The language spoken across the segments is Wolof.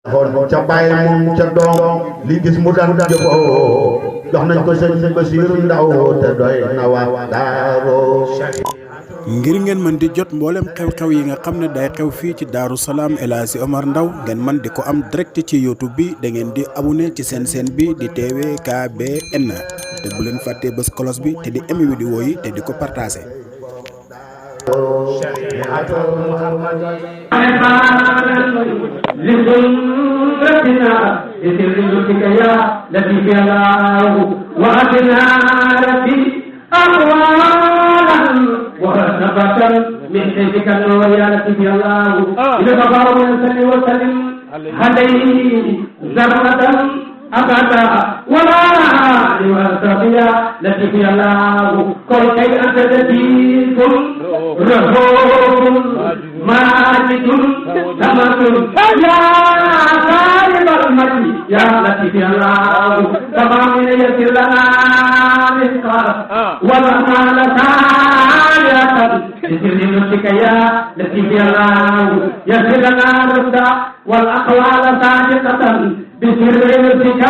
xool ca bàyyi moom ca doom li gis mu daan jëfoo jox nañ ko sëñ Basiiru Ndaw te doy na waa Daaru. ngir ngeen mën di jot mboolem xew-xew yi nga xam ne day xew fii ci Daaru Salaam El Hadji Omar Ndaw ngeen mën di ko am direct ci YouTube bi da ngeen di abonné ci seen chaîne bi di TVKBN te bu leen fàttee bës cloche bi te di aimé vidéo yi te di ko partagé. لسنتنا لسرك يا لطيف يا الله وأتنا ربي أقوالا ورهبة من حيثك النور يا لطيف يا الله إذا بقى وسلم وسلم عليه ذرة أبدا ولا يوسفيا لطيف يا الله كل شيء أنت لطيف رهوب ماجد تمام يا سالم المجد يا لطيف يا الله تمام يسر لنا رزقا والأمال سالية بسر نفسك يا لطيف يا الله يسر لنا رزقا والأقوال صادقة بسر نفسك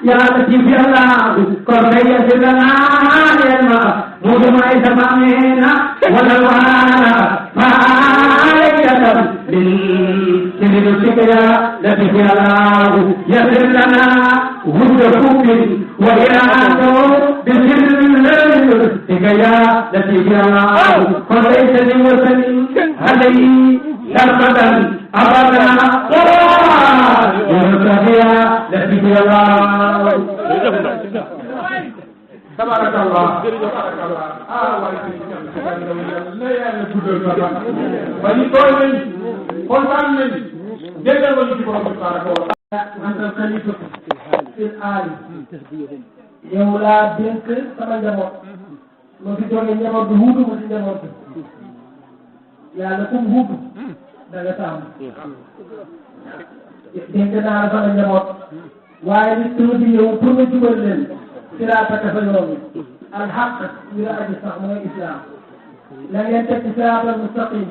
يا لطيف يا الله كن يسر لنا علما مجمع تمامنا والألوان من سنتك يا لطيف يا الله يسر لنا هدى كوك وإرادة بسر نفسك يا لطيف يا الله قل ليس لي وسلم عليه سرمدا أبدا يا لطيف يا الله تبارك الله تبارك الله bani tooy nañ kontaan nañ déggal ma ñu ci borom tabaraka wa taala antal xalifa fil aali yow laa dénk sama njaboot ma fi jóge njaboot bi huutu ma si njaboot bi yàlla kum huutu da nga sàmm dénk naa la sama njaboot waaye nit tëdd di yow pour nga jubal leen siraataka fa yoon wi alxaq ñu la aji sax mooy islam la ngeen teg ci siraatal mustaqim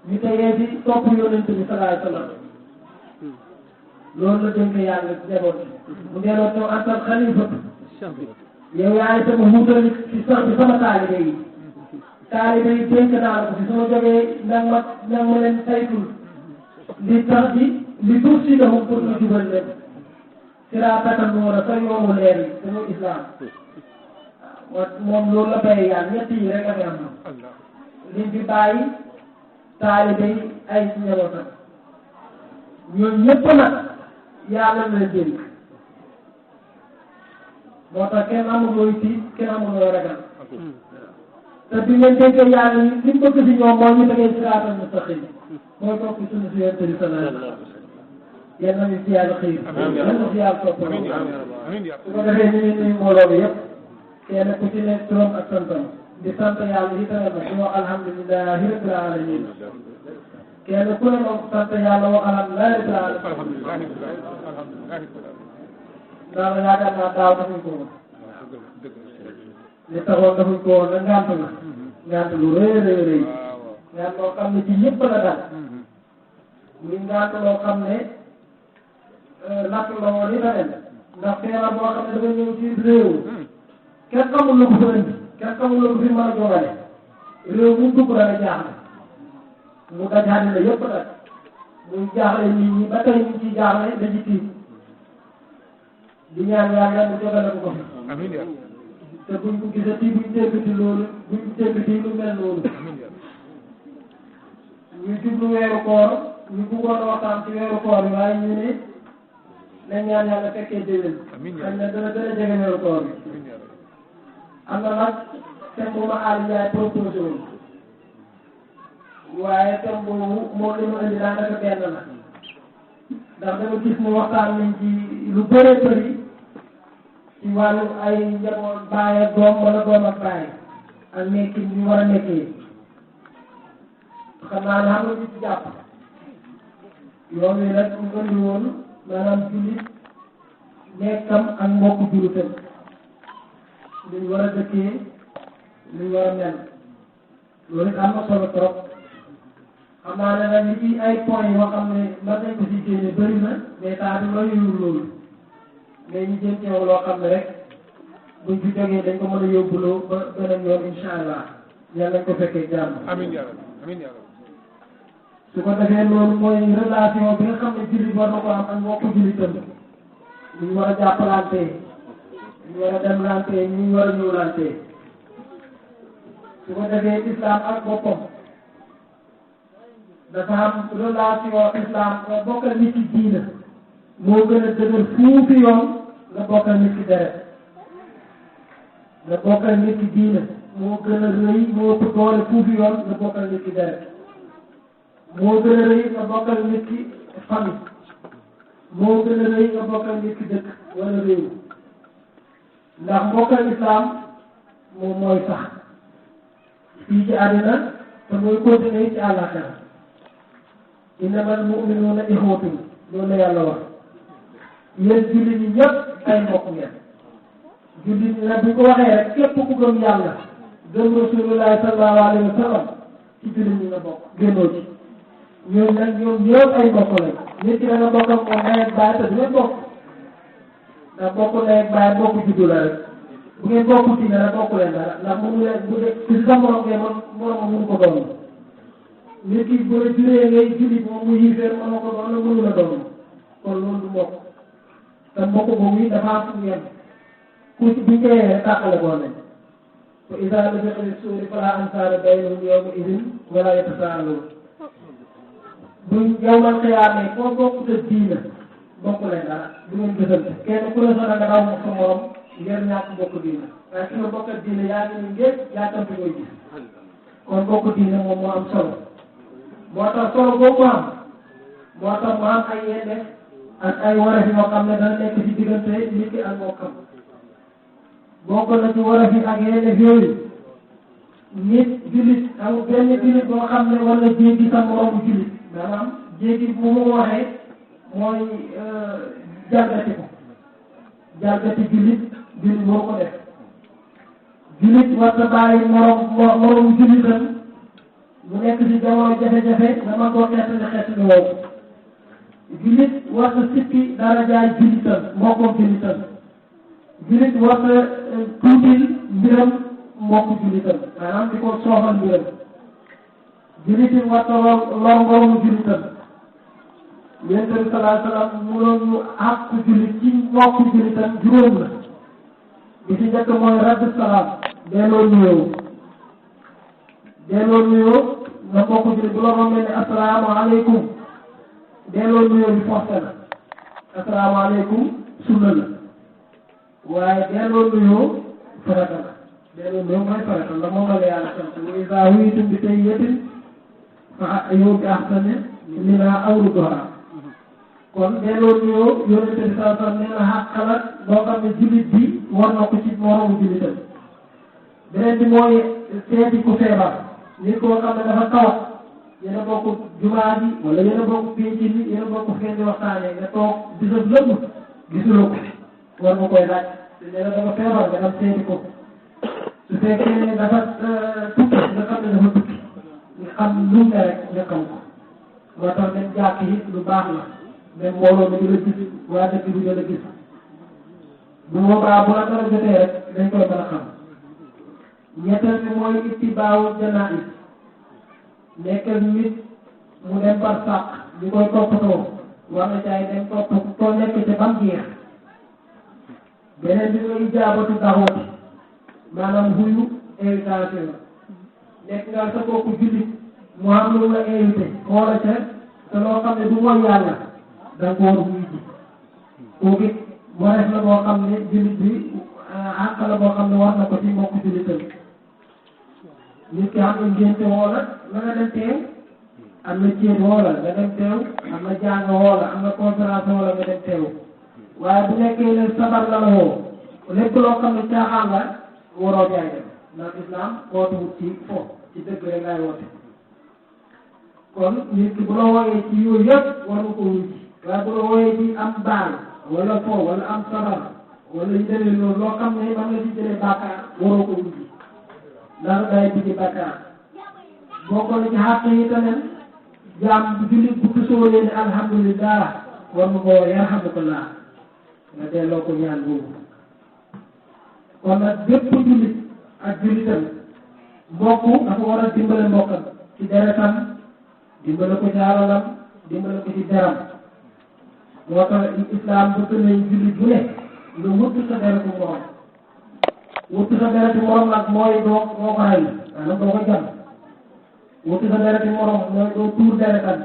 ñu tegee ci topp yonent bi sallallahu alayhi wa sallam loolu la dénk yàlla njaboot bi mu delloo taw antal xalifa yow yaay sama wuutal ci sax bi sama taalibe yi dénk naa la ko si sama jógee nag ma leen saytul li tax bi li tuur si dahum pour ñu jubal leen siraataka nuura sa yoonu leer yi sama islam moom loolu la bay yàlla ñett yi rek a fi am liñ fi bàyyi taalibe yi ay njabootam ñooñu ñëpp nag yàlla na leen dénk moo tax kenn amul looy tiit kenn amul looy ragal te bi ngeen dénkee yàlla li mu bëgg si ñoom mooy ñu tegee siraatal mustaqim mooy topp suñu si yonent bi sallallahu alayhi wa sallam yal nañu si yàlla xiir yal nañu si yàlla topp su ko defee ñu ngi nuyu mbooloo bi yëpp kenn ku ci nekk turam ak santam di sant yàlla yi tamit nag di wax alhamdulilahi rabbil alamin kenn ku ne moom sant yàlla wax alhamdulilahi rabbil alamin ndax yaakaar naa daaw defuñ ko woon li taxoon defuñ ko woon nag ngant la ngant lu rëy rëy rëy ngant loo xam ne ci ñëpp la dal muy ngant loo xam ne natt la woon yi tamit ndax feebar boo xam ne dafa ñëw ci réew kenn xamul lu ko fa indi kenn xamul lu ko fi mën a joxale réew mu dugg dana jaaxle mu daj àddina yëpp nag muy jaaxle nit ñi ba tey ñu ciy jaaxle dañuy tiit di ñaan yàlla mu jogale ko fi te buñ ko gisati buñ déggati loolu buñ déggati lu mel noonu ñu jublu weeru koor ñu bëggoon waxtaan ci weeru koor bi waaye ñu ne nañ ñaan yàlla fekkee déwén xëy na dana gën a jege weeru koor bi am na nag thème bu ma Aliou Ndiaye proposé woon waaye thème boobu moom li ma indi daanaka benn la ndax dama gis ne waxtaan nañ ci lu bëree bëri ci wàllu ay njaboot baay ak doom wala doom ak baay ak nekkin ñu war a nekkee xam naa ne xam nga ñu ci jàpp yoon wi nag ñu indi woon maanaam jullit nekkam ak mbokku jullitam luñ war a dëkkee luñ war a mel loolu it am na solo trop xam naa ne nag li ci ay points yoo xam ne mën nañ ko si génne bëri na mais temps bi mayul loolu mais ñu jëm teew loo xam ne rek buñ fi jógee dañ ko mën a yóbbuloo ba beneen yoon incha allah yàlla nañ ko fekkee jàmm. amiin yaa rabbi amiin yaa rabbi. su ko defee loolu mooy relation bi nga xam ne jullit war na ko am ak mbokku jullitam ñu war a jàppalante ñu war a demlante ñu war a ñëwlante su ko defee islam ak boppam dafa am relation islam nga bokkal nit ki diina moo gën a dëgër fuufi yoon nga bokkal nit ki deret nga bokkal nit ki diina moo gën a rëy moo ëpp doole fuufi yoon nga bokkal nit ki deret moo gën a rëy nga bokkal nit ki famille moo gën a rëy nga bokkal nit ki dëkk wala réew ndax mbokkal islam moom mooy sax fii ci àddina te mooy continuer ci àllaaxira innamal mu'minuuna ixwatun loolu la yàlla wax yéen jullit ñi ñëpp ay mbokk ngeen jullit ñi nag bu ko waxee rek képp ku gëm yàlla gëm rasulullahi sallallahu alayhi wa sallam ci jullit ñi nga bokk génnoo ci ñoom nag ñoom ñëpp ay mbokk lañ nit ki da nga bokk ak moom ndey ak baay te du ngeen bokk ndax bokk ndey ak baay bokk juddu la rek bu ngeen bokku diine rek bokku leen dara ndax mënu leen bu dee ci sa morom ngeen morom mënu ko doon nit ki bu la juree ngay jullit moom mu yiifeer mënu ko doon mënu la doon kon loolu du mbokk te mbokk boobu yi dafa am fu ngeen ku ci buñ koy rek tàqale koo nañ wa izaa nufixa fi suuri falaa ansaaba baynahum yawma idin wala yatasaaluun buñ yawmal qiyaama foo bokk sa diina bokk leen dara du ngeen gisante kenn ku la sonal nga daw sa morom ngeen ñàkk bokk diina waaye ki nga bokk diina yaa ngi ni ngeen yaakamti koy gis kon bokk diina moom moo am solo moo tax solo boobu am moo tax mu am ay yéene ak ay wareef yoo xam ne dana nekk ci diggante nit ki ak mbokkam bokk na ci wareef yi ak yéene yooyu nit jullit amul benn jullit boo xam ne war na jéggi sa moromu jullit maanaam jéggi bu mu waxee mooy jalgati ko jalgati jullit boo ko def jullit war na bàyyi moromu jullitam mu nekk ci jamono jafe-jafe nga mën koo xeetali woowu jullit war na sikki dara jaay jullitam mbokkoom jullitam jullit war na tuutil mbiram mbokku jullitam maanaam di ko soofal mbiram jullit yi war na lor moromu jullitam Yonent bi sallallahu alayhi wa sallam mu doon ñu àq jullit ci mbokku jullitam juróom la bi ci njëkk mooy radd salaam delloo nuyoo nga mbokku jullit bu la rombee ne asalaamaaleykum delloo nuyoo bi forcé la asalaamaaleykum sunna la waaye delloo nuyoo farata la delloo nuyoo mooy farata la moom la yàlla sant wa izaa huyyitum bi tahiyyatin fa hayyuu bi ahsana minhaa aw rudduhaa kon delloo nuyoo Yonent bi sallallahu alayhi wa sallam nee na xàq la boo xam ne jullit bi war na ko ci moromu jullitam beneen bi mooy seeti ku feebar nit koo xam ne dafa tawat yéen a bokk jumaa ji wala yéen a bokk pénc bi yéen a bokk ngeen di waxtaanee nga toog gisal lépp gisuloo ko war nga koy laaj te nee na dafa feebar nga dem seeti ko su fekkee ne dafa tukki nga xam ne dafa tukki nga xam lu ne rek nga xam ko moo tax même jàkk yi lu baax la même mbooloo mi di la gis waa dëkk bi di la gis bu boobaa bu la dara jotee rek dañ koy mën a xam ñetteel bi mooy ittibaawu janaa'is nekk nit mu dem par sàq ñu koy toppatoo war na caay dem toppatoo nekk ca bam jeex beneen bi mooy ijaabatu daxooti maanaam huyu invitation nekk nga sa bokku jullit mu am lu la invité xoola ca te loo xam ne du mooy yàlla da nga ko war huyu ji kooku it wareef la boo xam ne jullit bi àq la boo xam ne war na ko ci mbokku jullitam nit ki am na ngénte woola na nga dem teew am na ceeb woola nga dem teew am na jàng woola am na conférence woola nga dem teew waaye bu nekkee ne sabar la la woo lépp loo xam ne caaxaan la waroo jaay dem ndax islam wootewut ci fo ci dëgg rek laay woote kon nit ki bu la wooyee ci yooyu yëpp war nga ko wuti waaye bu la wooyee ci am baal wala fo wala am sabar wala yu demee loolu loo xam ne man nga ci jëlee bàkkaar waroo ko wuti ndax day ci bàkkaar boo ko ci xàq yi tamit jaam bu jullit bu gisoo leen alhamdulillah war nga ko yarhamukallah nga delloo ko ñaan boobu. kon nag bépp jullit ak jullitam mbokk dafa war a dimbale mbokkam ci deretam dimbale ko ci alalam dimbale ko ci deram moo tax islam bëgg nañ jullit bu ne nga wuttu sa deretu morom wuttu sa deretu morom nag mooy doo ko rey maanaam doo ko jam wuttu sa deretu morom mooy doo tuur deretam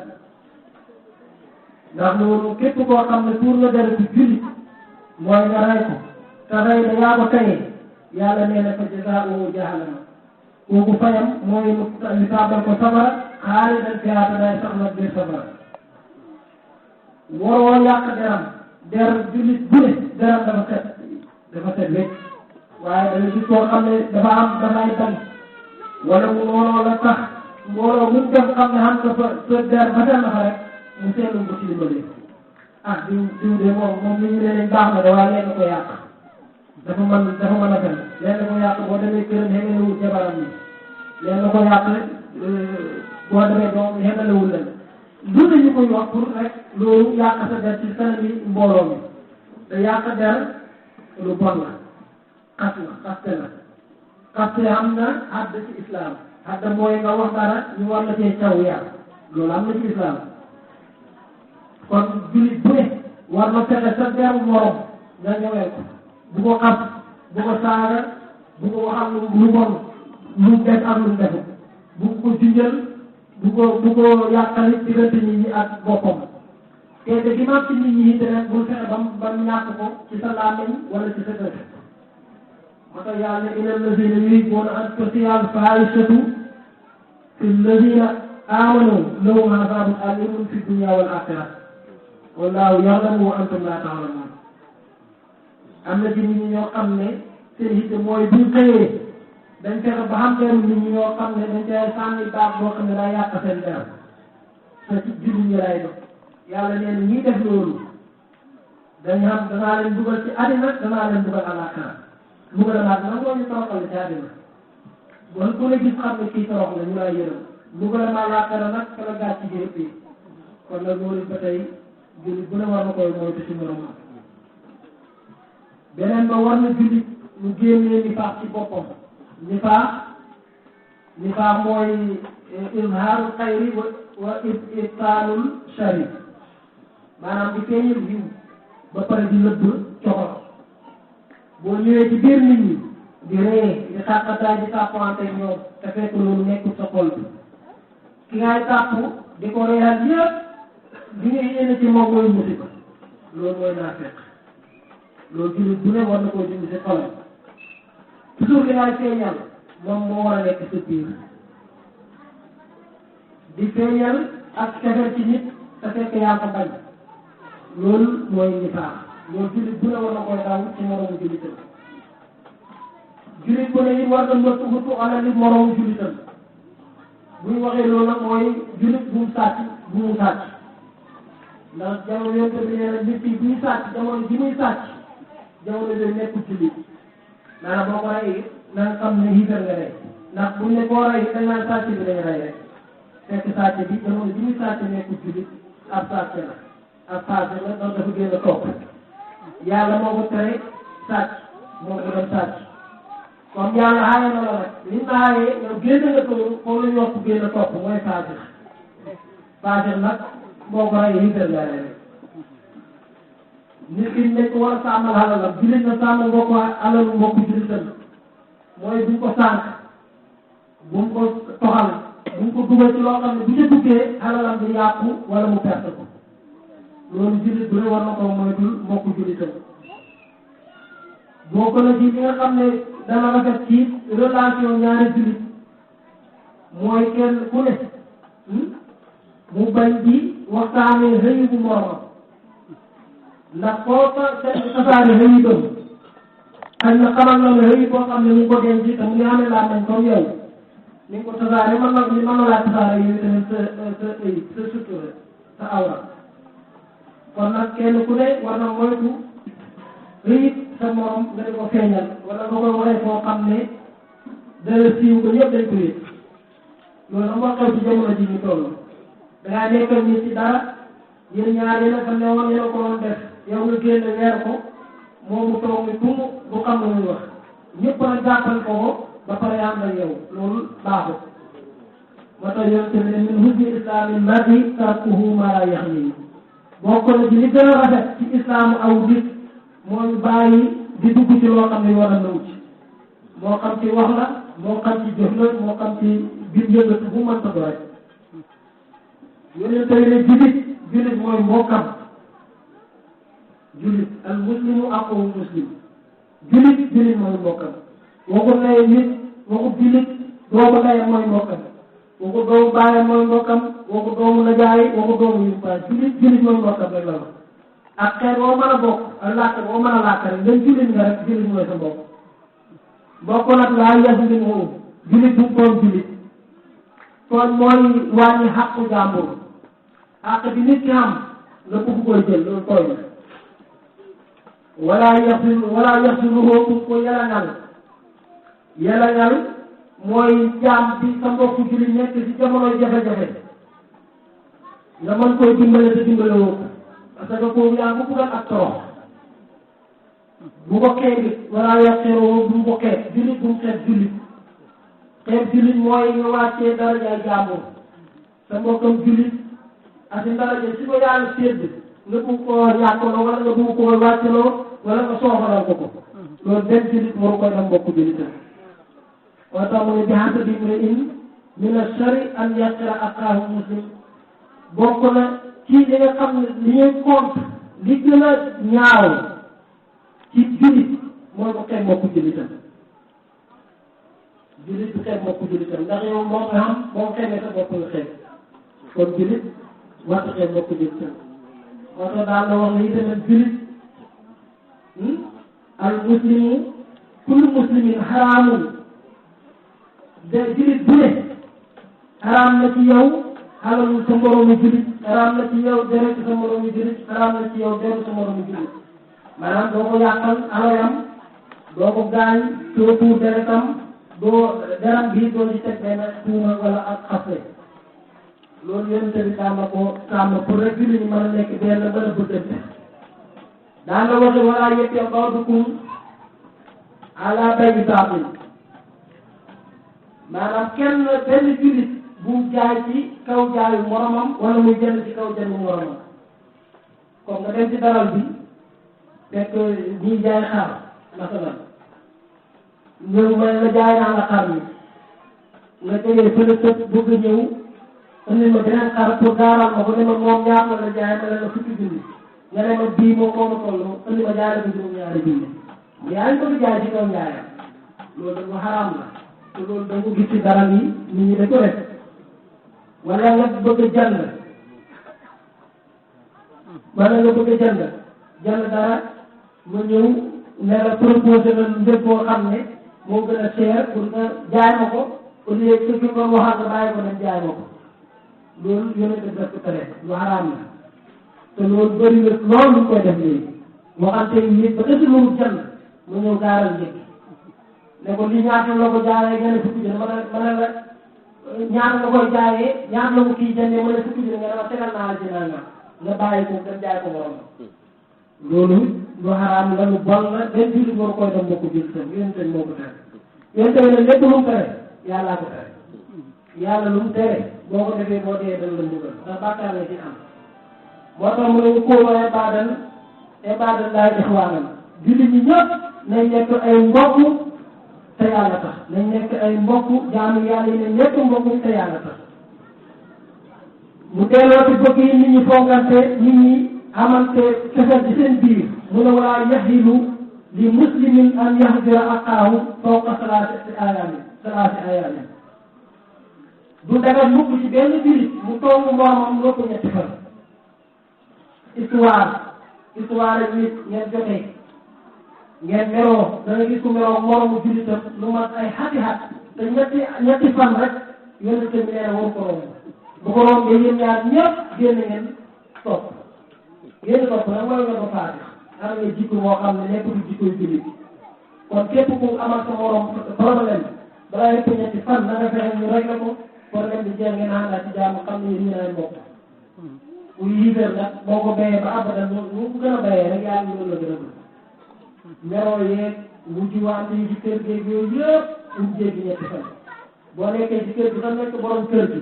ndax loolu képp koo xam ne tuur nga deretu jullit mooy nga rey ko te rey da yaa ko tayee yàlla nee na fa jazaa'uhu jahannam kooku fayam mooy ñu tàbbal ko safara xaalidan fiihaa te day sax nag biir safara waroo yàq deram der jullit bu ne deram dafa set wecc waaye dana gis koo xam ne dafay bañ wala mu noonu la tax mbooloo mu dem xam ne xam nga sa der ba dem na fa rek mu seetlu ko ci dimbalee diw de moom li ñu ne leen baax na de waaye leen ko yàq dafa mën a fen leen ko yàq boo demee këram xemelewul jabaram ni leen ko yàq boo demee doom xemelewul leen lu ñu koy wax pour rek loolu yàq sa der ci kanam yi mbooloo mi te yàq der lu bon la xaste la xaste am na àdd ci islam àdd mooy nga wax dara ñu war la cee caw yàlla loolu am na ci islam kon jullit bu ne war na fexe sa deru morom nga ñëwee ko bu ko xas bu ko saaga bu ko waxal lu bon lu def ak lu defu bu ko junjal bu ko yàqalit diggante nit ñi ak boppam te de gi ci nit ñi te nag bul fexe ba mu ñàkk ko ci sa làmmiñ wala ci sa dëkk moo tax yàlla inna allazina yuhibbuuna an tashia al-faahishatu fi allazina aamanu lahum azaabun aliimun fi dunya wal aaxira wallaahu ya'lamu wa antum laa ta'lamuun am na ci nit ñi ñoo xam ne seen yitte mooy buñ xëyee dañ fexe ba xam teeru nit ñi ñoo xam ne dañ cay sànni baax boo xam ne daa yàq seen der te ci jullit ñi lay dox yàlla nee na ñiy def loolu dañ xam danaa leen dugal ci àddina danaa leen dugal àllaaxira dugal àllaaxira nag moo ñu toroxal ci àddina bon ku ne gis xam ne kii torox la ñu lay yërëm dugal àllaaxira nag fa la gàcc gi ëpp kon nag loolu ba tey jullit bu ne war na koy moytu ci moromam beneen ba war na jullit mu génnee nifaaq ci boppam nifaaq mooy izhaarul xayri wa ibtaalul sharri maanaam di feeñal yiw ba pare di nëbb coxor boo ñëwee ci biir nit ñi di ree di xàqataay di tàppante ñoom te fekk loolu nekkul sa xol bi ki ngay tàpp di ko reexal yëpp di nga yéene ci moom mooy musiba loolu mooy naafeq loolu jullit bu ne war na koo dindi si xolam toujours li ngay feeñal moom moo war a nekk sa biir di feeñal ak fexe ci nit te fekk yaa ko bañ loolu mooy nifaaq loolu jullit bu ne war na koy daw ci moroomu jullitam jullit bu ne it war na mëttu alali moroomu jullitam bu ñu waxee loolu nag mooy jullit bu mu sàcc ndax jamono yonte bi nee na nit ki buy sàcc jamono ji muy sàcc jamono yooyu nekkul jullit maanaam boo ko rey na nga xam ne xiifar nga rey ndax buñ ne koo rey dañ naan sàcc bi dañu rey rek fekk sàcc bi jamono ji muy sàcc nekkul jullit ab sàcc la donc dafa génn topp yàlla moo ko tere sàcc moo ko dem sàcc comme yàlla xaaye na la rek li mu xaayee yow génn nga toolu foofu la ñu wax génn topp mooy faasix nag moo ko rey xiifar nga rey rek nit ki nekk war a sàmmal alalam jullit na sàmm mbokku alalu mbokku jullitam mooy buñ ko sànq bu mu ko toxal bu mu ko dugal ci loo xam ne bu ca duggee alalam di yàqu wala mu perte ko loolu jullit bu ne war na ko moytul mbokku jullitam boo ko la ci li nga xam ne dana rafet ci relation ñaari jullit mooy kenn ku ne mu bañ di waxtaanee xëy bu moromam ndax koo tasaare xëy doom xëy na xamal na la xëy boo xam ne mu ngi ko denc te mu ngi amee laa nañ comme yow ni nga ko tasaare mën na laa tasaare yow tamit sa sutura sa awra kon nag kenn ku ne war na moytu xëy sa morom nga di ko feeñal wala nga koy waxee foo xam ne dara siiw ko ñëpp dañ ko yëg loolu nag moo xew ci jamono ji ñu toll dangaa nekkal nit ci dara yéen ñaar yéen a fa newoon yéen a ko doon def yow nga génn weer ko moom mu toog ni tum du xam lu muy wax ñëpp na jàppal ko ba pare ànd ak yow loolu baaxul moo tax yow tamit min husni islaamil mar'i tarkuhu maa laa yaxnihi bokk na ci li gën a rafet ci islaamu aw nit mooy bàyyi di dugg ci loo xam ne war a naw ci moo xam ci wax la moo xam ci jëf la moo xam ci biir yëngatu bu mënta do rek yonent tey ne julit mooy mbokkam julit al muslimu aqu muslim julit mooy mbokkam waxu naye nit waxu julit doomu naye mooy mbokkam waxu doomu baay mooy mbokkam waxu doomu najaay waxu doomu yumpaay julit mooy mbokkam rek la wax ak xeet woo mën a bokk ak làkk boo mën a làkk rek nga julit nga rek julit mooy sa mbokk mbokk nag laa yes ngin woowu julit du tooñ julit tooñ mooy wàññi xàqu jàmbur xàq bi nit ki am nga bëgg koy jël loolu tooñ la wala yaxsiruhu pour ko yalaŋal mooy jaam bi sa mbokku julit nekk ci jamonoy jafe-jafe nga mën koy dimbale te dimbale woo parce que kooku yaa ngi ko bëggal ak torox bu ko xeebi wala yaxsiruhu bu ko xeeb julit bu mu xeeb julit mooy nga wàccee darajaay jàmbur sa mbokkam julit ak daraja si ko yàlla sédd nga bëgg koo ñàkkaloo wala nga bëgg koo wàccaloo wala nga soofalal ko loolu benn julit waru koy dem mbokku julitam wa tax mu ne bi hasabi imri'in min ash-sharri an yaqira axaahu muslim bokk na ci li nga xam ne li ñuy compte li gën a ñaaw ci julit mooy ko xeeb mbokku julitam julit du xeeb mbokku julitam ndax yow moo ko xam boo xeebee sa bopp nga xeeb kon julit warta xeeb mbokku julitam moo tax daal la wax ne itamit julit al muslimu kullu muslimin xaraamun de julit bu ne xaraam na ci yow xalalul sa moroomu julit xaraam na ci yow deret sa moroomu julit xaraam na ci yow deret sa moroomu julit maanaam doo ko yàqal alalam doo ko gaañ doo tuur deretam doo deram bii doo ci teg benn tuuma wala ak xasle loolu yonente bi daan na ko sàmm pour rek jullit ñi mën a nekk benn mën a bëggante daan na waxe wala yettee ba'dukum ala bay'i baatil maanaam kenn benn jullit bu jaay ci kaw jaayu moromam wala muy jënd ci kaw jënd moromam comme nga dem ci daral bi fekk ñiy jaay xar masalan ñëw ma la jaay naa la xar mi nga jógee fële tëb bëgg ñëw indi ma beneen xar pour gaaral ma ko ne ma moom ñaata la jaay ma ne la fukki junni nga ne ma bii moom moo ma toll indi ma jaay la ko juróom-ñaari junni yaa ngi ko di jaay ci kaw njaayam loolu dafa xaraam la te loolu da nga ko gis ci dara yi nit ñi da ko def wala nga bëgg a jënd dara ma ñëw ne la proposé na njëg boo xam ne moo gën a cher pour nga jaay ma ko au lieu que fi nga waxaat nga bàyyi ko dem jaay ma ko loolu yonente bi def ko tere lu xaraam la te loolu bëri na loolu ñu koy def léegi waxante nit ba ësi loolu jënd mu ñëw gaaral njëkk ne ko li ñaata la ko jaayee nga ne fukki jënd ma ne la ñaata la koy jaayee ñaata la ko kii jëndee ma ne fukki jënd nga ne ma tegal naa la ci naan nga bàyyi ko dem jaay ko borom loolu lu xaraam la lu bon la benn jullit war koy dem mbokku jullitam yonente bi moo ko tere yonente bi ne lépp lu mu tere yàllaa ko tere yàlla lu mu tere boo ko defee boo dee dana la mbugal ndax bàkkaar la ci am moo tax mu ne kóoba ibadan laay ixwaanam jullit ñi ñëpp nañ nekk ay mbokk te yàlla tax nañ nekk ay mbokk jaamu yàlla yi nañ nekk mbokk te yàlla tax mu delloo ci bëgg yi nit ñi fonkante nit ñi amante cofeel ci seen biir mu ne walaa yaxilu li muslimin an yaxdira aqaahu fawqa salaasi ayaamin du daga mukk ci benn jullit mu toog moromam loo ko ñetti fan histoire ak nit ngeen jotee ngeen meroo da nga gis ku meroo moromu jullitam lu mat ay xati-xat te ñetti fan rek yonente bi nee na waru ko romb bu ko rombee yéen ñaar ñëpp génn ngeen topp yéen topp nag mooy nga ko faati am nga jikko moo xam ne nekk du jikkoy jullit kon képp ku amal sa morom problème balaa yëpp ñetti fan na nga fexe ñu réglé ko problème bi jeex ngeen àndaat ci jàmm xam ne yéen ñu naan mbokk muy yéefar nag boo ko béyee ba abadan mu gën a béyee rek yàlla loolu la gën a bëgg meroo yeeg wujji wante yi ci kër géeg yooyu yëpp mu jéggi ñetti fan boo nekkee ci kër gi sax nekk borom kër gi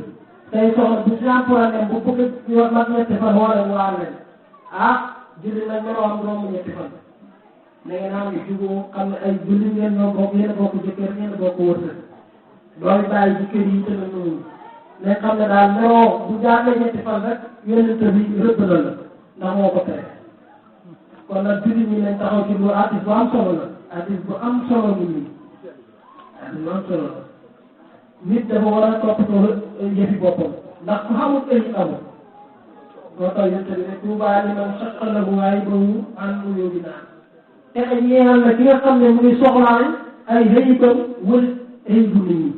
tey soxna bu temporaire bu bëgg yor nag ñetti fan wala mu waar leen julli nag meroo am romb ñetti fan na ngeen am juboo xam ne ay julli ngeen ñoo bokk yéen a bokk jëkkër yéen a bokk wërsëg dooy bàyyi ci kër yi tamit noonu ne xam ne daal meroo bu jaarlee ñetti fan rek yónnente bi rëbb na la ndax moo ko tere kon nag julli ñi nañ taxaw ci lu artiste bu am solo la artiste bu am solo nit ñi artiste bu am solo la nit dafa war a toppatoo yëfi boppam ndax ku xamul ëllëg amul moo tax yónnente bi ne Tuubaa liman shaqqa lahu aybahu an uyuubinaa te ay ñeexal na ki nga xam ne mu ngi soxlaal ay xëyibam wër xëyibu nit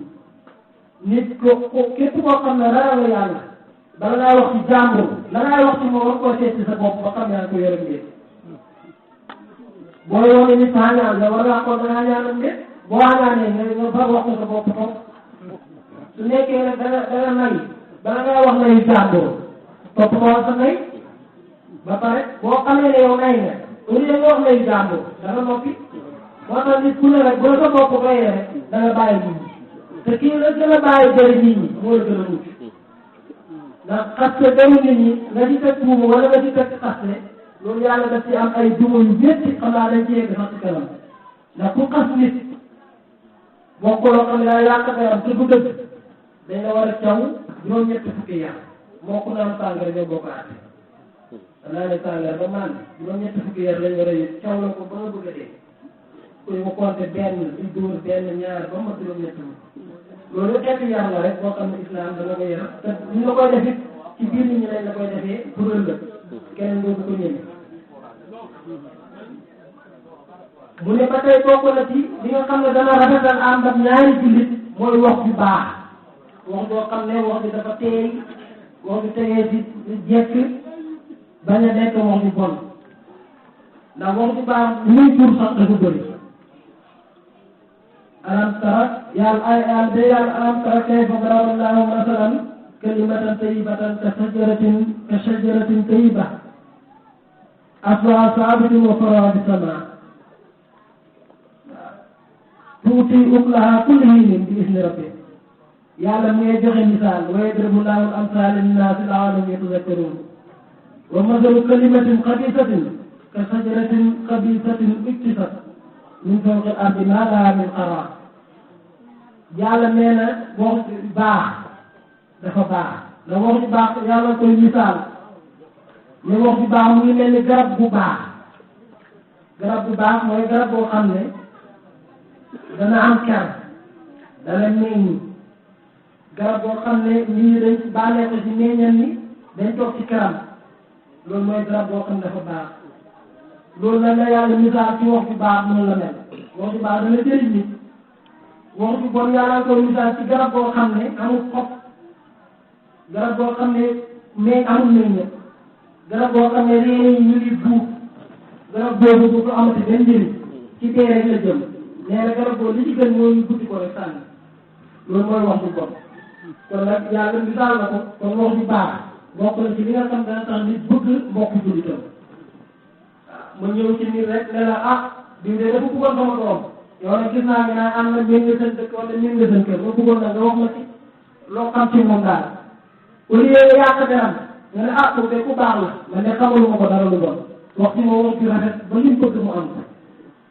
ñi nit ko képp koo xam ne ragal nga yàlla bala ngaa wax ci jàmbur la ngay wax ci moom war koo seet ci sa bopp ba xam yaa ko yore ngeen booy wane nit xaañaan la war ngaa xool da ngaa ñaanam de boo xaañaanee nga far wax ko sa bopp toog su nekkee nag danga nay bala ngaa wax nayu jàmbur topp ko sa nay ba pare boo xamee ne yow nay nga au lieu nga wax nayu jàmbur danga noppi moo tax nit ku ne rek bu la sa bopp bayee rek danga bàyyi nit ñi te kii la gën a bàyyi jëriñ nit ñi moo la gën a mucc ndax xaste deru nit ñi nga ci teg buumu wala nga ci teg xaste loolu yàlla daf ci am ay duma yu métti xam naa dañ ci yegg sax ci kanam ndax ku xas nit bokkuloo xam ne daa yàq deram te du dëgg dañ la war a caw juróom-ñetti fukki yar moo ku naan sàngara ñoo bokk àtte danaa ne sàngara ba man juróom-ñetti fukki yar lañ war a yëg caw la ko ba nga bëgg a dee kuy mu compté benn di dóor benn ñaar ba ma juróom-ñetti loolu xeetu yar la rek boo xam ne islam dana ko yar te ñu la koy def it ci biir nit ñi lañ la koy defee pour ëllëg keneen dootu ko ñëw mu ne ba tey bokk na ci li nga xam ne dana rafetal ànd ak ñaari jullit mooy wax ju baax wax boo xam ne wax bi dafa teey wax bi tegee ci jekk bañ a nekk wax ju bon ndax wax ju baax muy jur sax dafa bëri alam tara yàlla alam tara kayfa daraba Allahu masalan kalimatan tayyibatan ka shajaratin tayyiba asluha saabitun wa faruha bis samaa tuuti ukulaha kulli hiinin bi izni rabbi yàlla mu ngi joxe misaal wa yadribu Allahu al-amsaala linnaasi la'allahum yatazakkaruun wa masalu kalimatin xabiisatin ka shajaratin xabiisatin ijtasat min fawqi al-ardi maa lahaa min qaraar yàlla nee na wax baax dafa baax da wax ju baax yàlla koy misaal ne wax ju baax mu ngi mel ni garab bu baax mooy garab boo xam ne dana am ker dana meññ garab boo xam ne nii dañ bànnee ko ci meññal ni dañ toog ci keram loolu mooy garab boo xam ne dafa baax loolu nag la yàlla misaal ci wax ju baax noonu la mel wax ju baax dana jëriñ nit wax ju bon yàlla koy misaal ci garab boo xam ne amul xob garab boo xam ne mais amul meññet garab boo xam ne reen yi ñu ngi buub garab boobu du ko amati benn njëriñ ci dee rek la jëm nee na garab boobu li ci gën mooy ñu buddi ko rek sànni loolu mooy wax ju bon kon nag yàlla misaal na ko kon wax ju baax bokk na ci li nga xam dana tax nit bëgg mbokk jullitam ma ñëw ci nit rek ne la bii de dafa bëggoon sama doom yow nag gis naa ne am na mbir nga seen dëkk wala mbir nga seen kër ma bëggoon na nga wax ma ci loo xam ci moom daal au lieu nga yàq deram nga ne kooku de ku baax la man de xamaluma ko dara lu bon wax ci moom wax ci rafet ba li mu bëgg mu am ko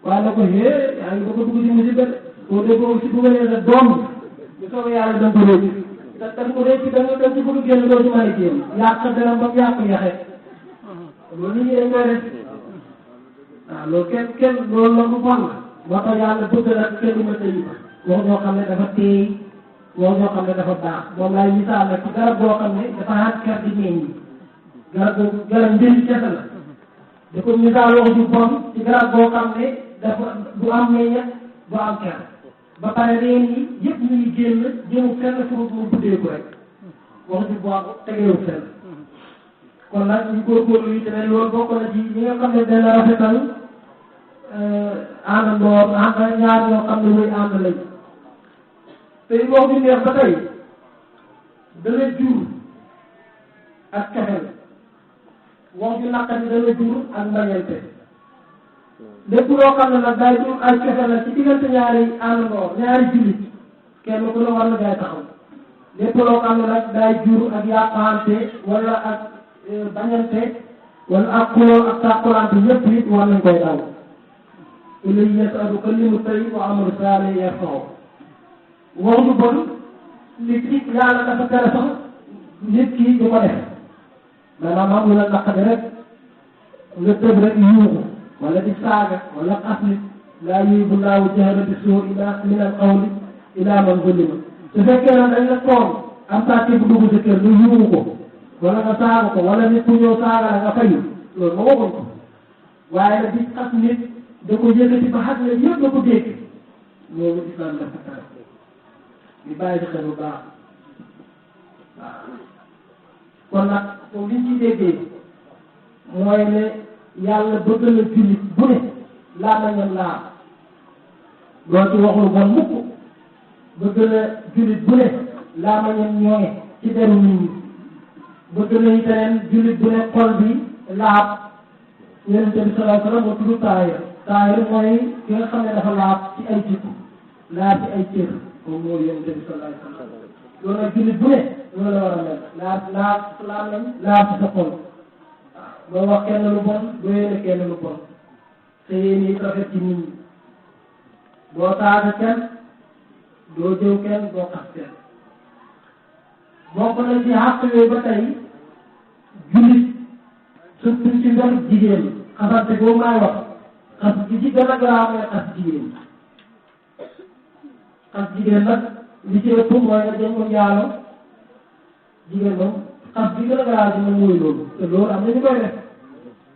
waaye na ko yaa ngi bëgg a dugg ci musiba de boo déggoo si dugalee sa doom bu soobee yàlla da nga ko réccu te da nga ko réccu da nga ci bëgg génn doo ci mën a génn yàq sa deram ba mu yàq yaxe loolu nit ñi dañ koy def waaw loolu kenn loolu la bu bon la moo tax yàlla bëgg na kalima tayyiba wax ñoo xam ne dafa teey wax ñoo xam ne dafa baax moom laay misaal nag ci garab boo xam ne dafa ànd ker di meññ garab njëriñ kese la da ko misaal wax ju bon ci garab boo xam ne dafa du am meññet du am ker ba pare reen yi yëpp ñu ngi génn jëmu fenn fu mu buddeeku rek wax ju bon tegeewu fenn kon nag ñu góorgóorlu yi tamit loolu bokk na ci ñi nga xam ne dana rafetal àndandoor ñaar ñoo xam ne muy ànd lañ te wax ju neex ba tey dana jur ak cofeel wax ju naqari dana jur ak mbañante lépp loo xam ne nag day jur ay pexe la ci diggante ñaari àndandoo ñaari jullit kenn ku ne war na jaay taxaw lépp loo xam ne nag day jur ak yàqante wala ak bañante wala ak xuloo ak tàqalante yëpp it war nañ koy daw ilay yasadu kalimu tayyib wa amalu saalih yarfa'u wax ju bon li ci yàlla dafa tere sax nit ki du ko def maanaam am lu la naqari rek nga tëb rek yuuxu wala di saaga wala xas nit laa yuhibbu llaahu jahra bi suu'i min al qawli ilaa man zulima su fekkee nag dañ la toog am sàcc bu dugg sa kër nga yuuxu ko wala nga saaga ko wala nit ku ñëw saaga la nga fayu loolu ma waxoon ko waaye nag di xas nit da ko yëkkati ba xas la yëpp da ko dégg loolu islam dafa tere ñu bàyyi ci xel bu baax waaw kon nag foofu liñ ci déggee mooy ne yàlla bëgg na jullit bu ne làmmiñam laa doo ci wax lu bon mukk bëgg na jullit bu ne làmmiñam ñooŋe ci deru nit ñi bëgg na itamit jullit bu ne xol bi laab yonente bi sallallahu alayhi wa sallam moo tudd taahir mooy ki nga xam ne dafa laab ci ay jikko laab ci ay cër moom mooy yonente bi sallallahu alayhi wa sallam loolu nag jullit bu ne loolu la war a mel laab nañ laab ci sa xol waaw doo wax kenn lu bon doo yéene kenn lu bon te yéen yi rafet ci nit ñi doo saaga kenn doo jëw kenn doo xas kenn bokk na ci xàq yooyu ba tey jullit surtout ci ndox jigéen xasante boobu maay wax xas gi ci gën a garaaw mooy xas jigéen xas jigéen nag li ci ëpp mooy nga jëm ko njaalo jigéen moom xas bi gën a garaaw ci moom mooy loolu te loolu am na ñu koy def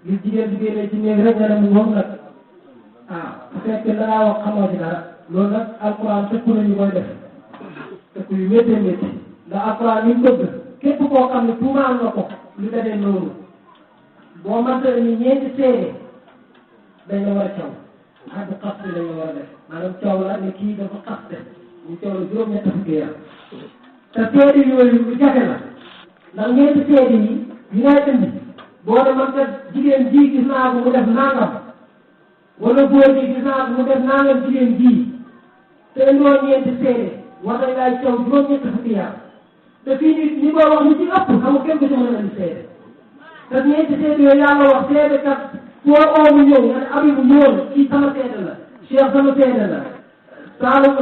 gis jigéen bi génnee ci néeg rek nga ne mu moom nag bu fekkee da ngaa wax xamoo ci dara loolu nag alxuraan tëkku na ñu koy def tëkku yu méttee métti ndax alxuraan yi mu bëgg képp koo xam ne tuumaal na ko lu demee noonu boo mënta ni ñeenti seede dañ la war a caw ak bu xaste dañ la war a def maanaam caw la ne kii dafa xaste ñu caw la juróom-ñett fukki yar te seede yooyu lu jafe la ndax ñeenti seede yi ngay indi boo ne man kat jigéen ji gis naa ko mu def nangam wala góor gi gis naa ko mu def nangam jigéen ji te indoo ñeenti seede war nañ laay caw juróom-ñett fukki yar te fii nii ñi koy wax ñu ci ëpp xamul kenn ku ci mën a indi seede te ñeenti seede yooyu yàlla wax seede kat foo oo mu ñëw nga ne Abibu ñëwoon kii sama seede la Cheikh sama seede la Saalum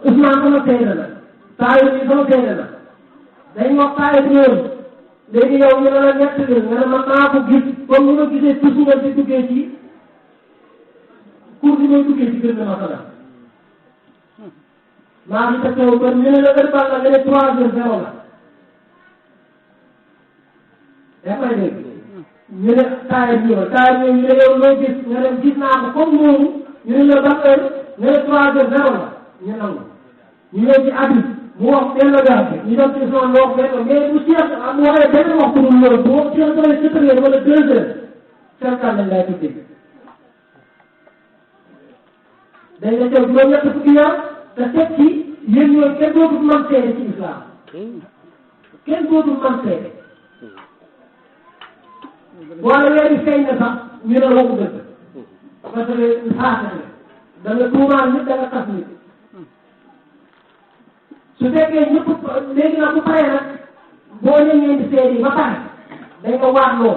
Ousmane sama seede la Saalum yi sama seede la dañ wax Saalum ñëwoon léegi yow ñu ne la ñett li nga ne man naa ko gis comme ni ma gisee tuuti nga di duggee ci cour bi may duggee ci gën a masala maa ngi teew ba ñu ne la heure bal la nga ne 3h0 la yaa may dégg ñu ne taayam ñëw ñu ne yow loo gis nga dem gis naa ko comme noonu ñu ne la ban heure nga ne 3h0 la ñu nangu ñu ñëw ci at mu wax benn garab bi ñu dem ci son mu wax benn mais bu Cheikh am waxee benn waxtu mu loolu bu wax Cheikh dafay 7h wala 2h cercle lañ lay tuddee dañ la jël juróom-ñett fukki yar te teg ci yéen ñooy kenn dootul mën seede ci islam kenn dootul mën seede wala weeri feeñ na sax ñu ne waxu dëgg parce que saasa da nga tuumaal nit da nga xas nit su fekkee ñëpp léegi nag bu paree nag boo ne ñeenti seede yi ba pare dañ ko waatloo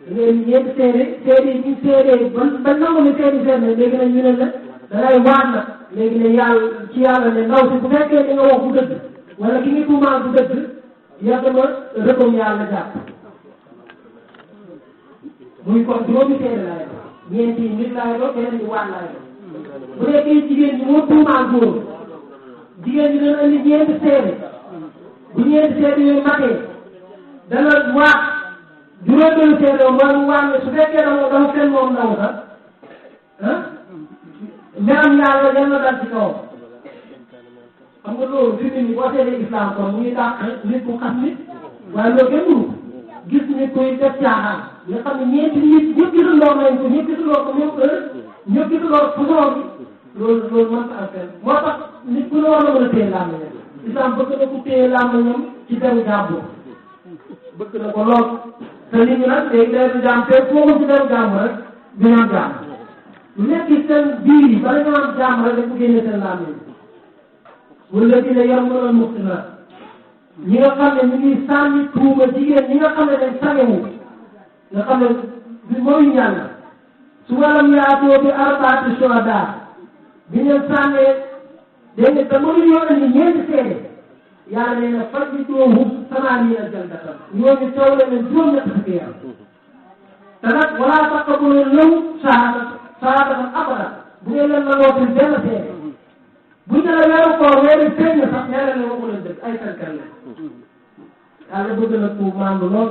léegi ñeenti seede yi ñu seede ba nangu ne seede seede léegi nag ñu ne la da ngay waat nag léegi ne yàlla ci yàlla ne ndaw si bu fekkee da nga wax bu dëgg wala ki nga tuumaal bu dëgg yàgg ma rëbbam yàlla jàpp muy kon juróomi seede laay doon ñeenti yi nit laay doon beneen ñi waat laay doon bu nekkee jigéen ñi moo tuumaal góor jigéen ñi dana indi ñeenti seede bu ñeenti seede yooyu matee dana waat juróomeelu seede mooy mu waat ne su fekkee dafa fen moom ndaw sax meram yàlla yal na dal ci kawam xam nga loolu fi mu ne nii boo seetee islam kon mu ngi dàq nit ku xas nit waaye loolu kenn mënu gis nit koy def caaxaan nga xam ne ñeenti nit ñëpp gisandoo nañ ko ñëpp gisandoo ko même heure ñëpp gisandoo façon bi loolu mën ko affaire moo tax nit ku ne war na mën a téye làmmiñam islam bëgg na ku téye làmmiñam ci deru jàmbur bëgg na ko lool te nit ñi nag léegi day jaam te foo ko ci dem jàmm rek du ñu am jàmm lu nekk seen biir yi bala ñu am jàmm rek dañ ko génne seen laam yi wala dina yar mënal mukti na ñi nga xam ne ñu ngi sànni tuuma jigéen ñi nga xam ne dañ sangewu nga xam ne bi mooy ñaan su waram yaatoo bi arbaati shuhada bi ñu sànnee dégg nga te mënuñoo indi ñeenti seede yàlla nee na faj bi doohum samaaniina jaldatan ñooñu taw la leen juróom-ñett fukki yar te nag wala taqabulu lahum shahadatan abadan bu ngeen leen nangootul benn seede buñ ne la weeru koor weeru feeñ na sax nee na leen waxu leen dëgg ay fenkat la yàlla bëgg na ku maandu lool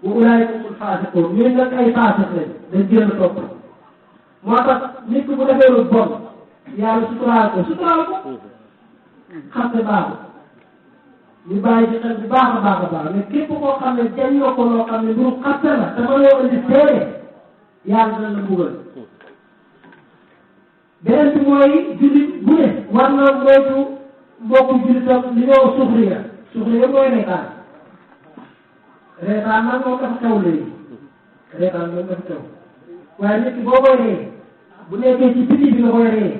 bu ulaayika humul faasiquun ñun nag ay faasiq lañ dañ génn topp moo tax nit ki bu defee lu bon yàlla suturaal ko xam ne baaxul ñu bàyyi ci xel bu baax a baax a baax mais képp koo xam ne jañ nga ko loo xam ne mbiru xaste la te mënoo indi seede yàlla dina la mbugal beneen bi mooy jullit bu ne war na moytu mbokku jullitam li ñoo suxriya mooy reetaan nag moom dafa xew léegi reetaan moom dafa xew waaye nit ki boo koy ree bu nekkee ci biti bi nga koy ree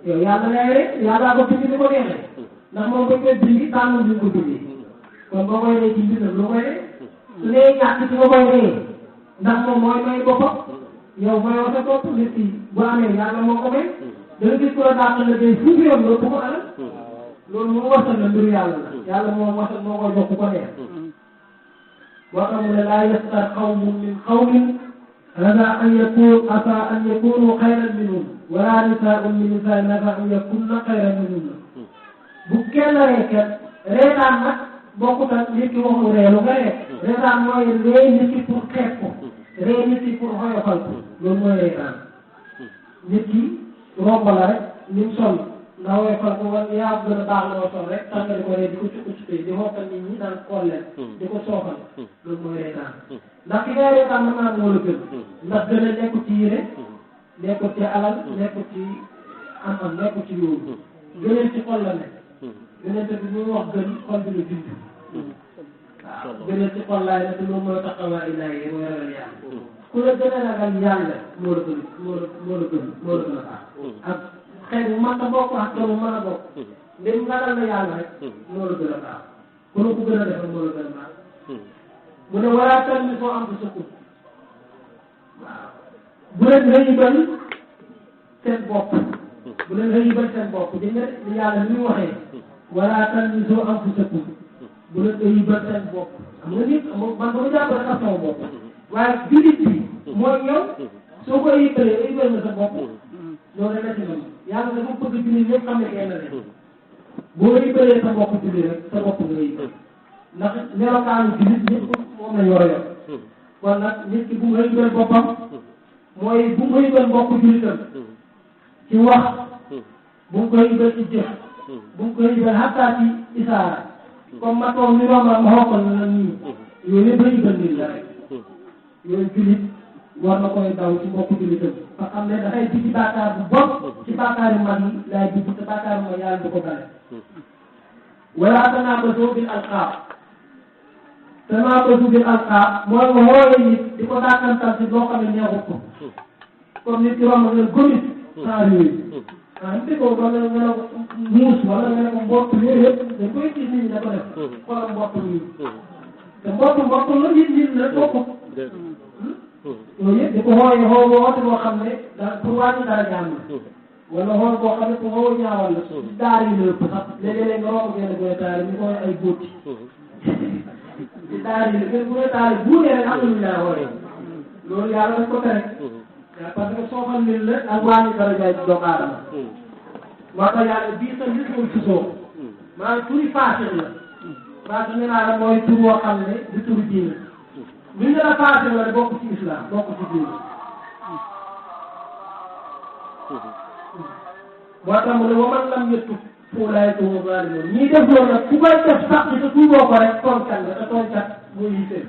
yow yàlla ngay ree yàlla ko biti bi ko neexee ndax moom dañ koy bindi tànnul bi ko bindi kon boo koy ree ci mbindam lu koy ree su dee ñàkk ci nga koy ree ndax moom mooy may boppam yow mayoo sa bopp nit ki bu amee yàlla moo ko may danga gis ko la dàq la day fuufi yoon loolu bu ko alal loolu moom wasal la mbiru yàlla la yàlla moom wasal moo koy jox ku ko neex boo xam ne laa yastar qawmun min qawmin asa an yakunu xayran minhum wala nisaa'un min nisaa'in asa an yakunna xayran minhum bu kenn ree kenn reetaan nag bokkut ak nit ki waxul reelu nga ree reetaan mooy ree nit ki pour xeeb ko ree nit ki pour xoyofal ko loolu mooy reetaan nit ki romb la rek ni mu sol nga woyofal ko wan yaa gën a baax la sol rek tax nga di ko ree di ko cukkutee di xokkal nit ñi daan kolleen di ko soofal loolu mooy reetaan ndax ki ngay reetaan mën naa moo la gën ndax gën a nekkul ci yére nekkul ci alal nekkul ci am nekkul ci yóobu gëneen ci xol la nekk gëneen te bi muy wax gën xol bi la bind waaw gëneen ci xol laay ne te loolu mooy taxawaa ilaahi mooy ragal yàlla ku la gën a ragal yàlla moo la gën moo la gën a baax ak xëy bu mën a bokk ak mu mën a bokk ndem ragal na yàlla rek moo la gën a baax ku la ko gën a defal moo la gën a baax mu ne walaa talmisuu anfusakum waaw bu leen rëyibal seen bopp bu leen rëyibal seen bopp di nga li yàlla ni muy waxee walaa talmisuu anfusakum bu leen rëyibal seen bopp xam nga nit man ba mu jàpp rek ak sama bopp waaye jullit bi mooy yow soo ko rëyibalee rëyibal na sa bopp loolu rek la ci mën yàlla dafa bëgg jullit ñëpp xam ne kenn la boo rëyibalee sa bopp jullit rek sa bopp nga rëyibal ndax melokaanu jullit ñëpp moom lañ war a yor kon nag nit ki bu mu rëyibal boppam mooy bu mu rëyibal mbokku jullitam ci wax bu mu ko rëyibal ci jëf bu mu ko rëyibal xattaa ci isaara comme ma toog ni romb ma xokkal na nii yooyu yëpp rëyibal nit la rek yooyu jullit war na koy daw ci mbokku jullitam nga xam ne dafay ji ci bàkkaar bu bon ci bàkkaar yu mag yi laay dugg te bàkkaar yu mag yàlla du ko bale wala tanaabazu bil alqaab tanaabazu bil alqaab mooy nga wooye nit di ko dàkkantal ci loo xam ne neexut ko comme nit ki romb nga gomis saa yooyu nit ko wala nga ne ko muus wala nga ne ko mbott yooyu yëpp dañ koy gis nit ñi da ko def xoolal mbott yi te mbott la nit la bokkut yooyu yëpp di ko xoolee woote boo xam ne daal pour wàññi dara jàmm wala xool boo xam ne pour xaw a ñaawal la ci daar yi la ëpp sax léeg-léeg nga romb genn goy taal ñu koy ay góoti ci daar yi la gën bu goy taal buunee rek am na lu ñu laa xoolee loolu yàlla daf ko tere parce que soofal nit la ak wàññi dara jaay ci doomu aadama moo tax yàlla bii sa lismul ci soo maanaam turi faasir la faasir nee naa la mooy tur woo xam ne du turu diine mi ngi la faasir la bokk ci islam bokk ci diine moo tax mu ne wa man lam yatub fa ulaa'ika humu zaalimuun ñii def loolu nag ku koy def sax te tuuboo ko rek tooñkat la te tooñkat mooy yiteel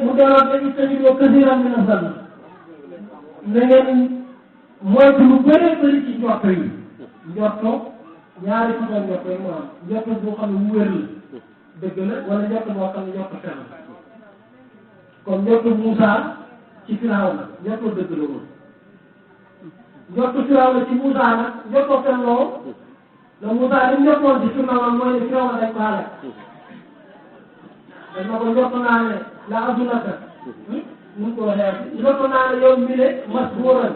mu delloo te ijtanibu kasiiran mina zanni na ngeen moytu lu bëree bëri ci njort yi njorto ñaari façon njorto yi moo am njorto boo xam ne mu wér la dëgg la wala njort boo xam ne njort fen la comme njortu Moussa ci Firawna njortu dëgg la woon njortu Firawna ci Moussa nag njortu fen loo la Moussa li mu njortoon ci Firawna mooy ne Firawna dañ ko xale dañ ma ko njort naa ne la azunaka mun ko waxee njort naa ne yow mi ne masbuuran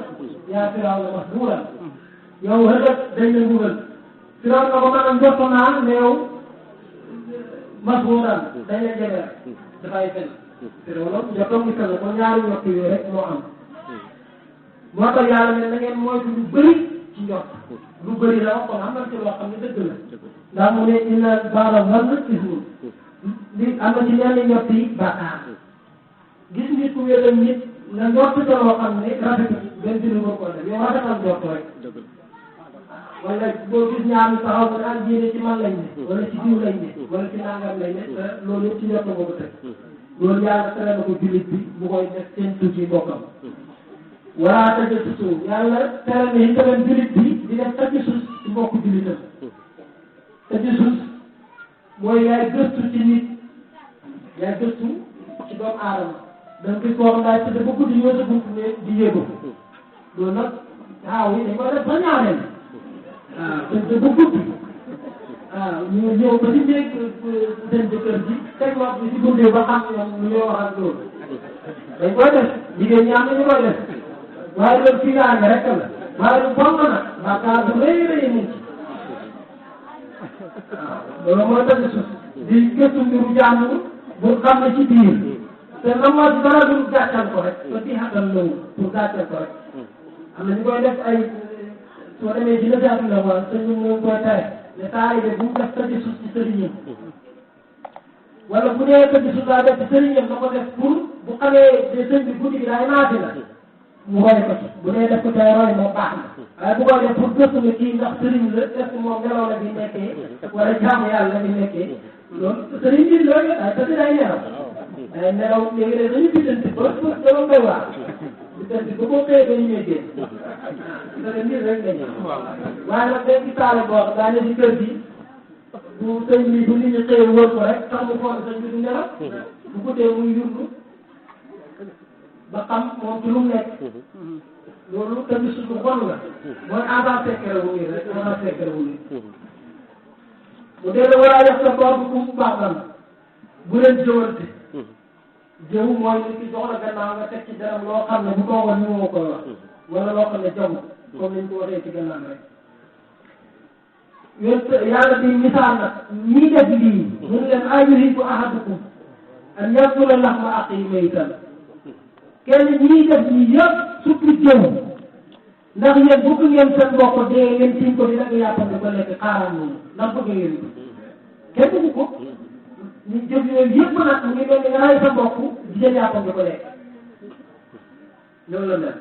yaa Firawna masbuuran yow xëgët dañ la mbugal Firawna ko maanaam njort naa ne yow masbuuran dañ la jegeel dafay fen te loolu njortoon ngi fen ko ñaari njort yooyu rek moo am moo tax yàlla ne na ngeen moytu lu bëri ci njort lu bëri la wax kon am na ci loo xam ne dëgg la ndax mu ne inna baara wann ismun li am na ci ñenn njort yi bàkkaar gis nit ku wéetal nit nga njort ca loo xam ne rafetul benn dina ko ko def yow rafetal njort rek wala boo gis ñaar ñu taxaw mu naan jéene ci man lañ ne wala ci diw lañ ne wala ci nangam lañ ne loolu yëpp ci njort boo ko teg loolu yàlla tere na ko jullit bi bu koy def seen tuuti mbokkam wala tajassasu yàlla tere na itam jullit bi di def tajassus ci mbokku jullitam tajassus mooy yaay gëstu ci nit yaay gëstu ci doomu aadama donc gis koo xam daal tëdd ba guddi ñëw sa buntu ne di yéego loolu nag waaw yi dañ koy def ba ñaareel waaw tëdd ba guddi waaw ñu ñëw ba ci néeg seen jëkkër ji teg wax bi ci guddi ba xam ñoom lu ñoo wax ak loolu dañ koy def jigéen ñi am na ñu koy def waaye loolu fii laa nga rek la waaye lu bon na nag bàkkaar bu rëy rëy nit ci waaw loolu mooy tax suuf di gëstu mbiru jàmbur bu xam ne ci biir te na moo ci dara dul gàccal ko rek ba ci xatal loolu pour gàccal ko rek am na ñu koy def ay soo demee ci lësaatu la wala te ñu ngi koy tere ne taalibe bu mu def tëj suuf ci sëriñam wala bu dee tëj suuf daa def ci sëriñam na ko def pour bu xamee ne sëñ bi guddi gi daay naati la mu roy ko ci bu dee def ko tey roy moom baax na waaye bu ko def pour gëstu ne kii ndax sëriñ la est-ce que moom ngelaw la bi nekkee wala jaamu yàlla la bi nekkee loolu sëriñ bi loolu ay tëdd day nelaw day nelaw léegi nag dañu biddanti ba dama koy waar biddanti ba boo xëyee ba ñu ñëw génn sëriñ bi rek lañu waaye nag day gis taale boo xam daa ne ci kër gi bu sëñ bi bu nit ñi xëyee wër ko rek tax mu foog sëñ bi du nelaw bu guddee muy yurdu ba xam moom ci lu mu nekk loolu tamit suñu bon la mooy avant fekkere wu ñu rek avant fekkere wu ñu bu dee la war a def sa boor bu mu baaxal bu leen jëwante jëw mooy nit ki jox la gannaaw nga teg ci dara loo xam ne bu toogoon ñu moo koy wax wala loo xam ne jamu comme niñ ko waxee ci gannaaw rek yéen yàlla di misaal nag ñii def lii mu ne leen ayuhibbu ahadukum an yakula lahma axiihi maytan kenn ñii def ñii yëpp surtout jëw ndax yéen bëgg ngeen seen mbokk dee ngeen tiñ ko di rek yàppal di ko lekk xaaraan noonu ndax bëgg ngeen ko kenn bëgg ko ñu jëf yooyu yëpp nag mu ngi mel ni nga rey sa mbokk di jël yàppal di ko lekk loolu la mel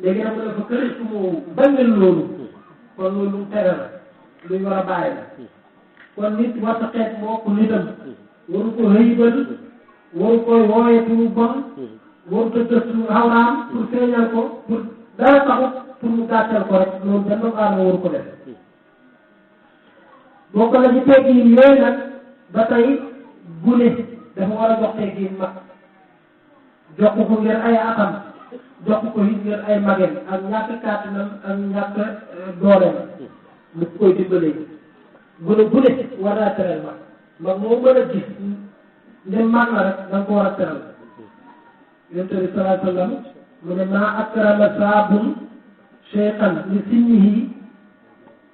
léegi nag mu ne fa këris ku mu bañ loolu kon loolu lu mu tere la luy war a bàyyi la kon nit war sa xeet mbokk nitam waru ko xëyibal waru koy wooyee pour bon waru ko gëstu xawraam pour feeñal ko pour dara taxut pour mu gàttal ko rek loolu benn aadama waru ko def bokk na ci teggin yooyu nag ba tey gune dafa war a jox teggin mag jox ko ngir ay atam jox ko it ngir ay magem ak ñàkk kàttanam ak ñàkk dooleem mu koy dimbalee gune war naa teral mag moo mën a gis ne mag na rek da nga ko war a teral yonent bi sallallahu alayhi wa sallam mu ne maa akrama saabun cheikhan li sinnihi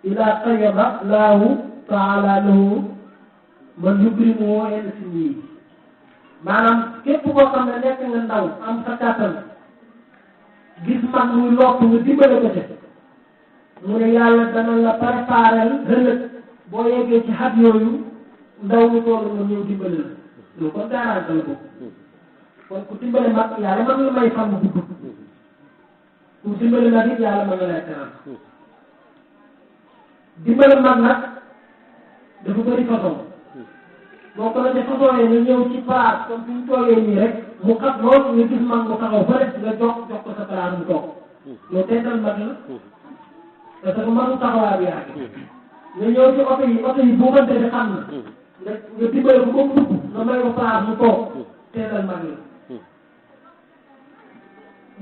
ila qayyaba laahu taala lahu man yukrimuhu inda sinnihi maanaam képp koo xam ne nekk nga ndaw am sa kàttan gis mag muy lokk nga dimbale ko ci mu ne yàlla dana la préparel ëllëg boo yeggee ci xat yooyu ndaw ñu toll nga ñëw dimbale la loolu kon garanti la ko kon ku dimbale mag yàlla mën la may fan bu gudd ku dimbale mag it yàlla mën na lay teral dimbale mag nag dafa bëri façon boo ko defee façon yi nga ñëw ci place comme fi ñu toogee nii rek mu xat lool nga gis mag mu taxaw fa def nga jox ko sa place mu toog loolu teetal mag la parce que mag mu taxawaay bi yàgg nga ñëw ci oto yi buubante bi xam na nga dimbale ko ba mu dugg nga may ko place mu toog teelal mag la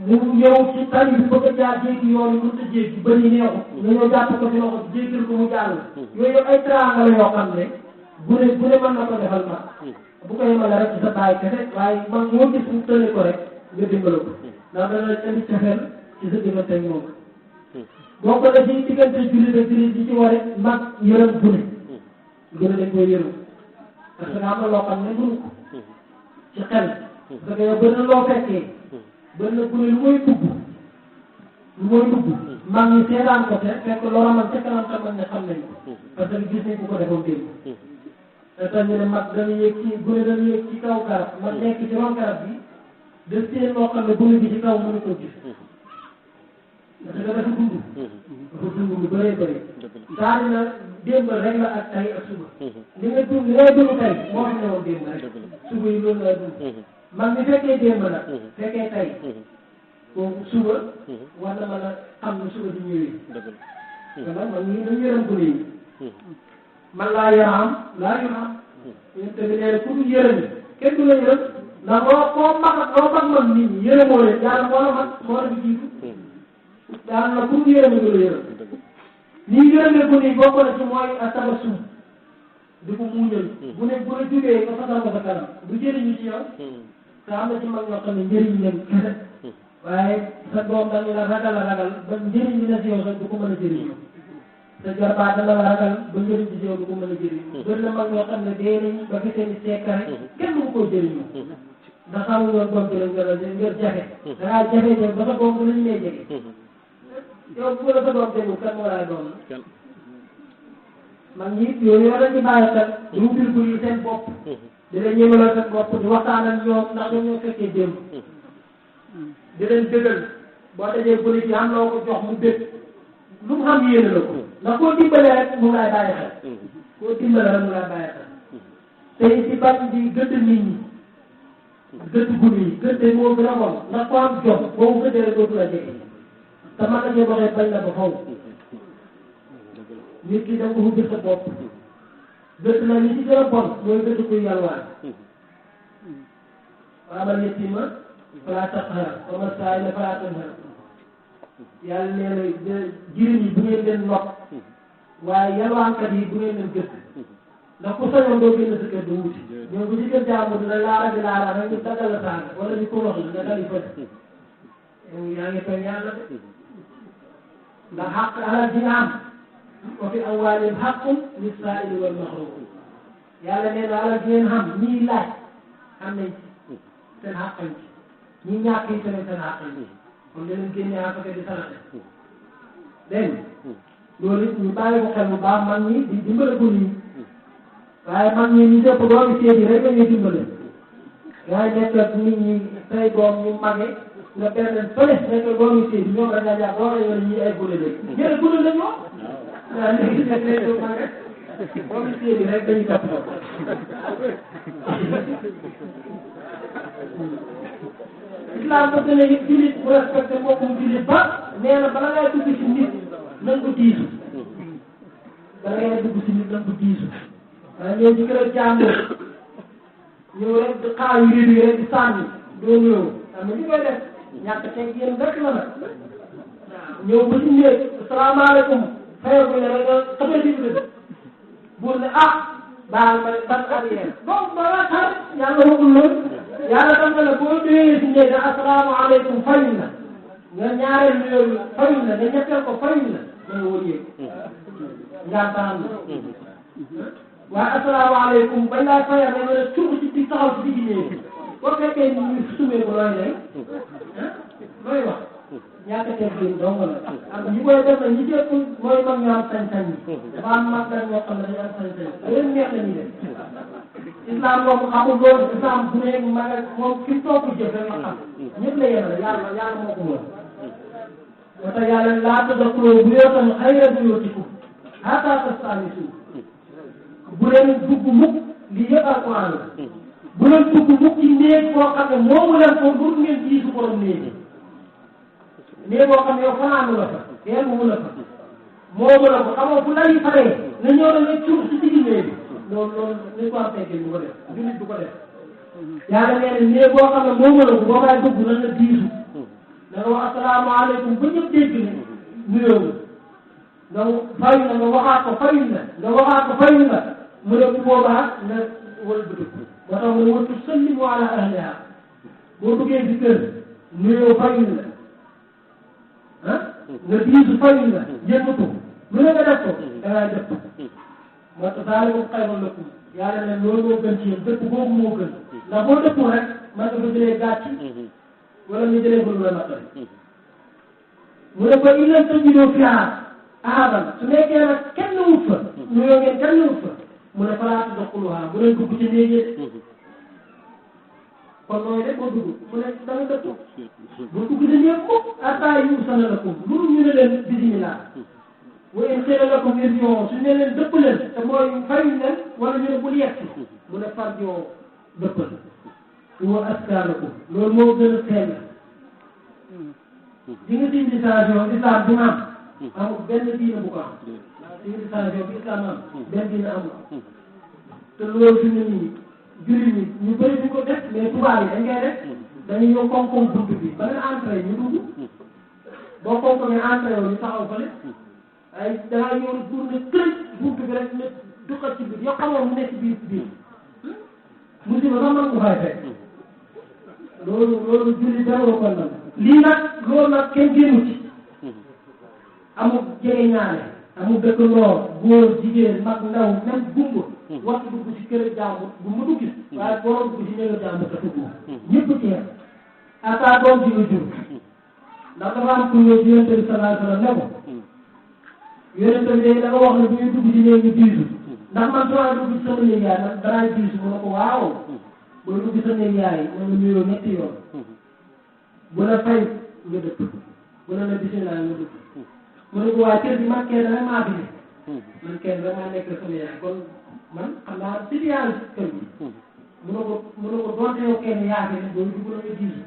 mu ñëw ci tali bi bëgg a jaar jéggi yoon yi mënut a jéggi bëri neexut nga ñëw jàpp ko ci loxo jéggal ko mu jàll yooyu yëpp ay teraanga la yoo xam ne bu ne mën na ko defal mag bu ko yemale rek ci sa baay kese waaye mag moo gis mu tële ko rek nga dimbale ko ndax dana indi cofeel ci sa diggante ak moom boo ko defee diggante jullit ak jullit di ci war a mag yërëm gune gune dañ koy yërëm parce que am na loo xam ne mënu ko ci xel parce que yow bëri na loo fekkee bëri na gune lu mooy dugg mag ñi seetaan ko te fekk loola man ca kanam tam ne xam nañ ko parce que gis nañ ku ko defoon démb te tax ñu ne mag dañu yëg ci gune dañu yëg ci kaw garab mag nekk ci ron garab bi de seen loo xam ne gune bi ci kaw mënu ko gis parce que dafa dund lu bëree bëri daal dina démb rek la ak tay ak suba li ngay dund tay moo fi newoon démb rek suba yi loolu lay dund man mi fekkee démb nag fekkee tay kooku suba war na mën a xam ne suba di ñëwee kon nag man ñii dañu yërëm gune yi man laa yaraam yéen tamit nee na ku dul yërëm kenn du la yërëm ndax koo mag nit ñi yërëmoo leen yàlla moo la mag moo la fi jiitu daal na pour yërëm nga la yërëm nii yërëmee ko nii bokk na ci mooy tabassum di ko muñal bu ne bu la jógee nga fasal ko sa kanam du jëriñu ci yow te am na ci mag ñoo xam ne njëriñ leen kese waaye sa doom dañu la ragal ba njëriñ li na si yow sax du ko mën a jëriñu sa jarbaat dana la ragal ba njëriñ ci yow du ko mën a jëriñu bëri na mag ñoo xam ne dee nañ ba fi seen i seekare kenn du koo jëriñu ndax xamuñu woon doom jëriñ nga la ngir jafe dangaa jafe ba sa doom bu lañu lay jege yow bu la sa doom demul kan moo laay doon man ñi yooyu war nañ ci bàyyi xel ruubil bu yi seen bopp di leen ñëwalal seen bopp di waxtaan ak ñoom ndax ñoom ñoo fekkee démb di leen dëggal boo dajee bëri yi am loo ko jox mu dëgg lu mu xam yéene la ko ndax koo dimbalee rek mu lay bàyyi xel koo dimbalee rek mu lay bàyyi xel tey ci bañ di gëdd nit ñi gëdd guddi yi gëdd moo gën a bon ndax ko am jom boo ko gëddee rek dootu la jege te mën nañu doxee bañ la ba faw nit ki da nga ko gëstu sa bopp gëstu na li ci gën a bon mooy gëstu kuy yalwaan waamal yettima falaa taqhar wa man saa'ila falaa tanhar yàlla nee na jirim yi bu ngeen leen nopp waaye yalwaankat yi bu ngeen leen gëstu ndax ku sañoon doo génn sa kër du wuti ñoom bu ci gën jaamu dina laara di laara rek ñu daggal la saaga wala ñu ko wax la nga dali fële yaa ngi tooñ yàlla de ndax xaq alal dina am wa fi amwaalihim haqqun lis-saa'ili wal mahruum yàlla nee na alal di ngeen xam ñii laaj am nañ ci seen xàqañ ci ñii ñàkk yi tamit seen xàqañ ci kon dinañ génne affaire di saraxe dégg loolu it ñu bàyyi ko xel bu baax mag ñi di dimbale ko nii waaye mag ñi ñu dëpp doomi seet yi rek la ñuy dimbale yaay nekk ak nit ñi say doom ñu mage nga benn fële nekk doomi seet yi ñoom rek nga jàpp boo xam ne ñii ay gune lañ jërë gune la ñoo waaw léegi nekk lay doom mage doomi seet yi rek dañuy topp islam ba gën a yëg jullit bu respecté mbokkum jullit ba nee na bala ngay dugg ci nit na nga ko diisu bala ngay dugg ci nit na nga ko diisu waaye ñëw ci kër jàmbur ñëw rek di xaar yu réew yi rek di sànni doo ñëw xam nga li koy def ñàkk teg yéen rek la nag ñëw ba ci néeg salaamaaleykum xëy ko ne rek nga xamee ci biir buur ne ah baal ma ban arrière bon ba la xaar yàlla waxul loolu yàlla tam ne la boo ñëwee ci néeg ne asalaamaaleykum fayul na nga ñaareel nuyoo fayul na nga ñetteel ko fayul na nga wóoree ngaa baax na waaye asalaamaaleykum bañ laa fayal rek nga ne tur ci di taxaw ci digg néeg boo fekkee ñu sumee ko looy lay looy wax ñaata teg bi dong la am ñi koy def nag ñi ci ëpp mooy mag ñu am sañ-sañ yi dafa am mag dañ ñoo xam ne dañu am sañ-sañ leen neex la ñuy def islam moom xamul loolu islam bu ne mag ak moom fi topp jëf rek la xam ñëpp la yemale yàlla moo ko moom moo tax yàlla laa tadxuluu buyuutan ghayra buyuutikum hattaa tasta'nisuu bu leen dugg mukk li yëpp alquran la bu leen dugg mukk ci néeg boo xam ne moomu leen ko pour ngeen jiitu borom néeg néeg boo xam ne yow fanaanu la fa kenn mu la fa moomu la ko xamoo bu lay faree nga ñëw da nga cuur ci digg néeg loolu ni ko am fekkee bu ko def jullit du ko def yàlla nee na néeg boo xam ne moo mën a ko boo koy dugg na nga diisu da nga wax asalaamaaleykum ba ñëpp dégg ne nuyoo nga fayu na nga waxaat ko fayu na nga waxaat ko fayu na mu ne bu boobaa nga wëlbati moo tax mu ne wattu sallimu ala ahliha boo duggee ci kër nuyoo fayu na ah nga diisu fayu na jëmmatu lu ne nga def ko da ngay def moo tax daal moom xayma lëkkum yàlla ne loolu moo gën ci yéen dëpp boobu moo gën ndax boo dëppoo rek man nga fa jëlee gàcc wala ñu jëlee ko lu la naqari mu ne ko il leen tëjuloo fiaa ahadan su nekkee nag kenn wut fa nuyoo ngeen kenn wut fa mu ne falaatu doxuluhaa bu leen dugg ci néeg kon nooy def boo dugg mu ne da nga dëpp bu dugg ci néeg mukk ataa yu sana lakum lu ñu ne leen bismillah wa in qiila lakum irji'uu su ne leen dëpp leen te mooy fayuñ leen wala ñu ne bul yegg mu ne farji'uu dëppal huwa azkaa lakum loolu moo gën a sell di nga civilisation islam bi am amul benn diine bu ko am civilisation bi islam am benn diine amul te loolu fi mu ne nii jullit ñi ñu bëri ñu ko def mais tubaab yi dañ koy def dañuy ñëw koom-koom buntu bi ba nga entré ñu dugg boo koom-koomee entré yow ñu taxaw fële ay dangaa ñëw pour ne kër buntu bi rek ne duqat ci biir yow xamoo mu nekk biir musiba sax man ko fay fekk loolu julli dara ko nag lii nag loolu nag kenn génnu ci amul jege ñaane amul dëkkandoo góor jigéen mag ndaw même gumba waxtu dugg ci kër jàmbur bu mu dugg waaye boo dugg ci néegu jàmbur te dugg ñëpp ci yem ata doom ji nga jur ndax dafa am ku ñëw ci yonent bi sallallahu alayhi wa sallam ne ko yonent bi léegi da nga wax ne bu ñuy dugg ci néegu diisu ndax man soo dugg ci sama néeg yaay man daraay diisu mu ne ko waaw booy dugg sa néeg yaay na nga nuyoo ñetti yoon bu la fay nga dëpp bu la bismillah nga dëpp mu ne ko waaye kër gi man kenn rek maa fi ne man kenn rek maa nekk sama yaay kon man xam naa situation kër gi mu ne ko doonte yow kenn yaa fi ne booy dugg na nga diisu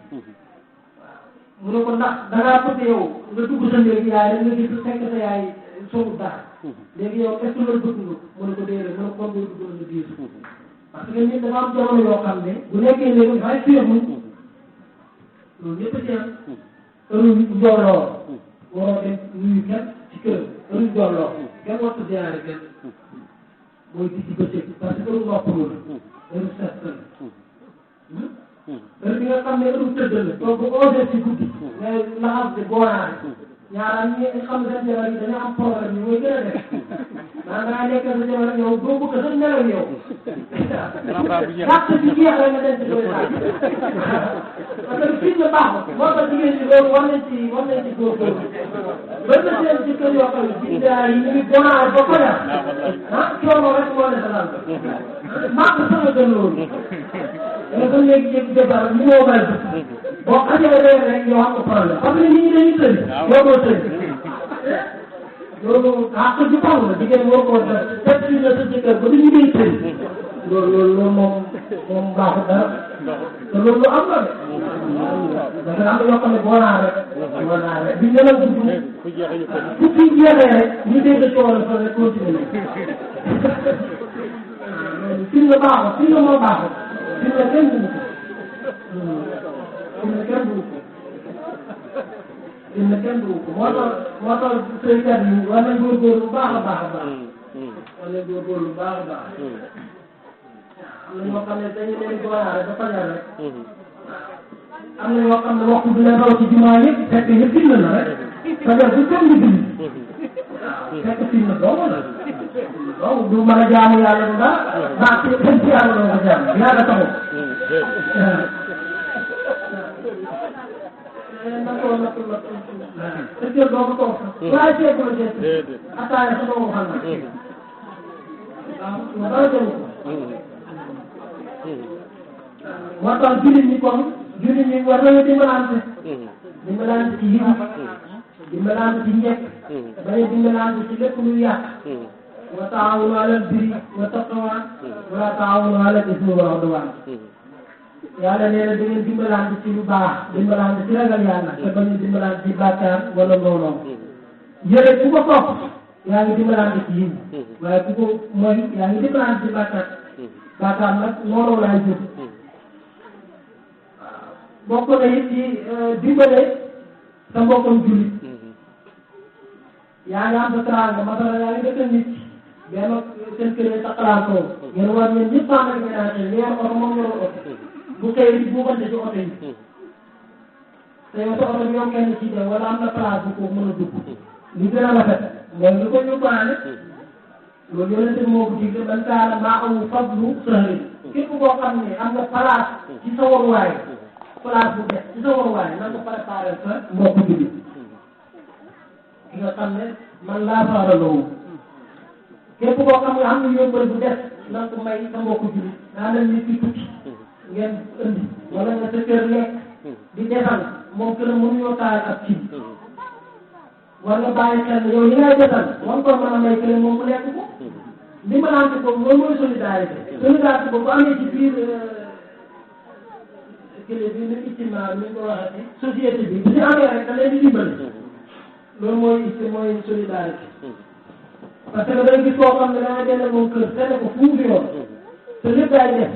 waaw mu ne ko ndax da ngaa bëgg yow nga dugg sa néeg yaay rek nga gis fekk sa yaay soogu dara léegi yow est-ce que loolu bëgg nga mu ne ko déedéet mu ne ko kon booy dugg na nga diisu parce que nit dafa am jamono yoo xam ne bu nekkee léegi dafay féexlu loolu ñëpp a ci am heure njooloo waroo dem nuyu kenn ci kër heure njooloo kenn wartu ziyaare kenn mooy digg bëccëg parce que heure noppalu la heure set la heure bi nga xam ne heure tëdd la donc bu osé ci guddi mais laxas de goonaare ñaaraan ñi xam seen jabar yi dañoo am problème yi mooy gën a def maanaam da ngaa nekk sa jabar yow doo bëgg sax nelaw yow waxtu bi jeex rek nga dem ci doy naa parce que fii la baaxul moo tax jigéen ñi loolu war nañ ci góorgóorlu ba na seen ci kër yoo xam ne bindaa yi ñu ngi gonaar ba fajar coono rek moo ne sa lal maa ko sama gën loolu nga ko léegi defar ñu moo bay boo xasee réer rek yow am ko problème parce que nit ñi dañuy tëri yow doo tëri loolu àq ju taw la jigéen war koo def teg si na sa jëkkër ba dañu day tëri loolu moom baaxul dara te loolu lu am la de parce que am na yoo xam ne boo naa rek bi ñu la gudd fu fi jeexee rek ñu dégg coono fa rek continuer loolu fi la baaxul fi la moo baaxul fi la kenn du kenn du ko moo tax sëykat yi war nañ góorgóorlu bu baax a baax war nañ góorgóorlu bu baax a baax am na ñoo xam ne dañu leen goonaare ba fajar rek am na ñoo xam ne waxtu bi leen raw ci jumaa yëpp fekk yëpp film na rek fajar bu kenn du julli fekk film doomu la donc du mën a jaamu yàlla du dara baax ci yàlla doo ko jaam yàlla taxul doo ko toog sax waaye seetlu la seetlu ataaya sa doomu xam na dara jëmu ko moo tax jullit ñi war nañu dimbalante ci yiw dimbalante ci njëkk bañ a dimbalante ci lépp luy yàq wa taawunu alal birri wa taqwa wala taawunu alal ismi wal udwan yàlla nee na da ngeen dimbalante ci lu baax dimbalante ci ragal yàlla te bañ a dimbalante ci bàkkaar wala noonu yële ku ko topp yaa ngi dimbalante ci yiw waaye ku ko mooy yaa ngi dimbalante ci bàkkaar bàkkaar nag noonu laay jur bokk na it ci dimbale sa mbokkam jullit yaa ngi am sa teraanga masala yaa ngi dëkk nit benn seen kër yi taxalaatoo ngeen war ñeen ñëpp ànd ak ménage li yor oto moom yoroo oto bu xëy di buuxante ci oto yi te yow sa oto bi yow kenn ci dem wala am na place bu ko mën a dugg li gën a rafet mooy li ko yóbbaale loolu yonente moo ko digle man kaana maahu fadlu sahri képp koo xam ne am nga place ci sa waruwaay place bu des ci sa waruwaay na nga préparé sa mbokk bi ki nga xam ne man laa faaraloo képp koo xam ne am na yóbbal bu des na nga ko may sa mbokk bi naa leen nit ki tukki ngeen indi wala nga sa kër lekk di desal moom kër mënuñoo taal ak ci war nga bàyyi xel yow li ngay desal war ko mën a may kër moom mu lekk ko dimbalante boobu loolu mooy solidarité solidarité boobu bu amee ci biir kële bi ni itimement ni ñu ko waxee société bi bu ñu amee rek da leen di dimbali loolu mooy solidarité parce que da ngay gis koo xam ne da ngay delloo moom kër seetlu ko fu mu fi yoon te lépp daay def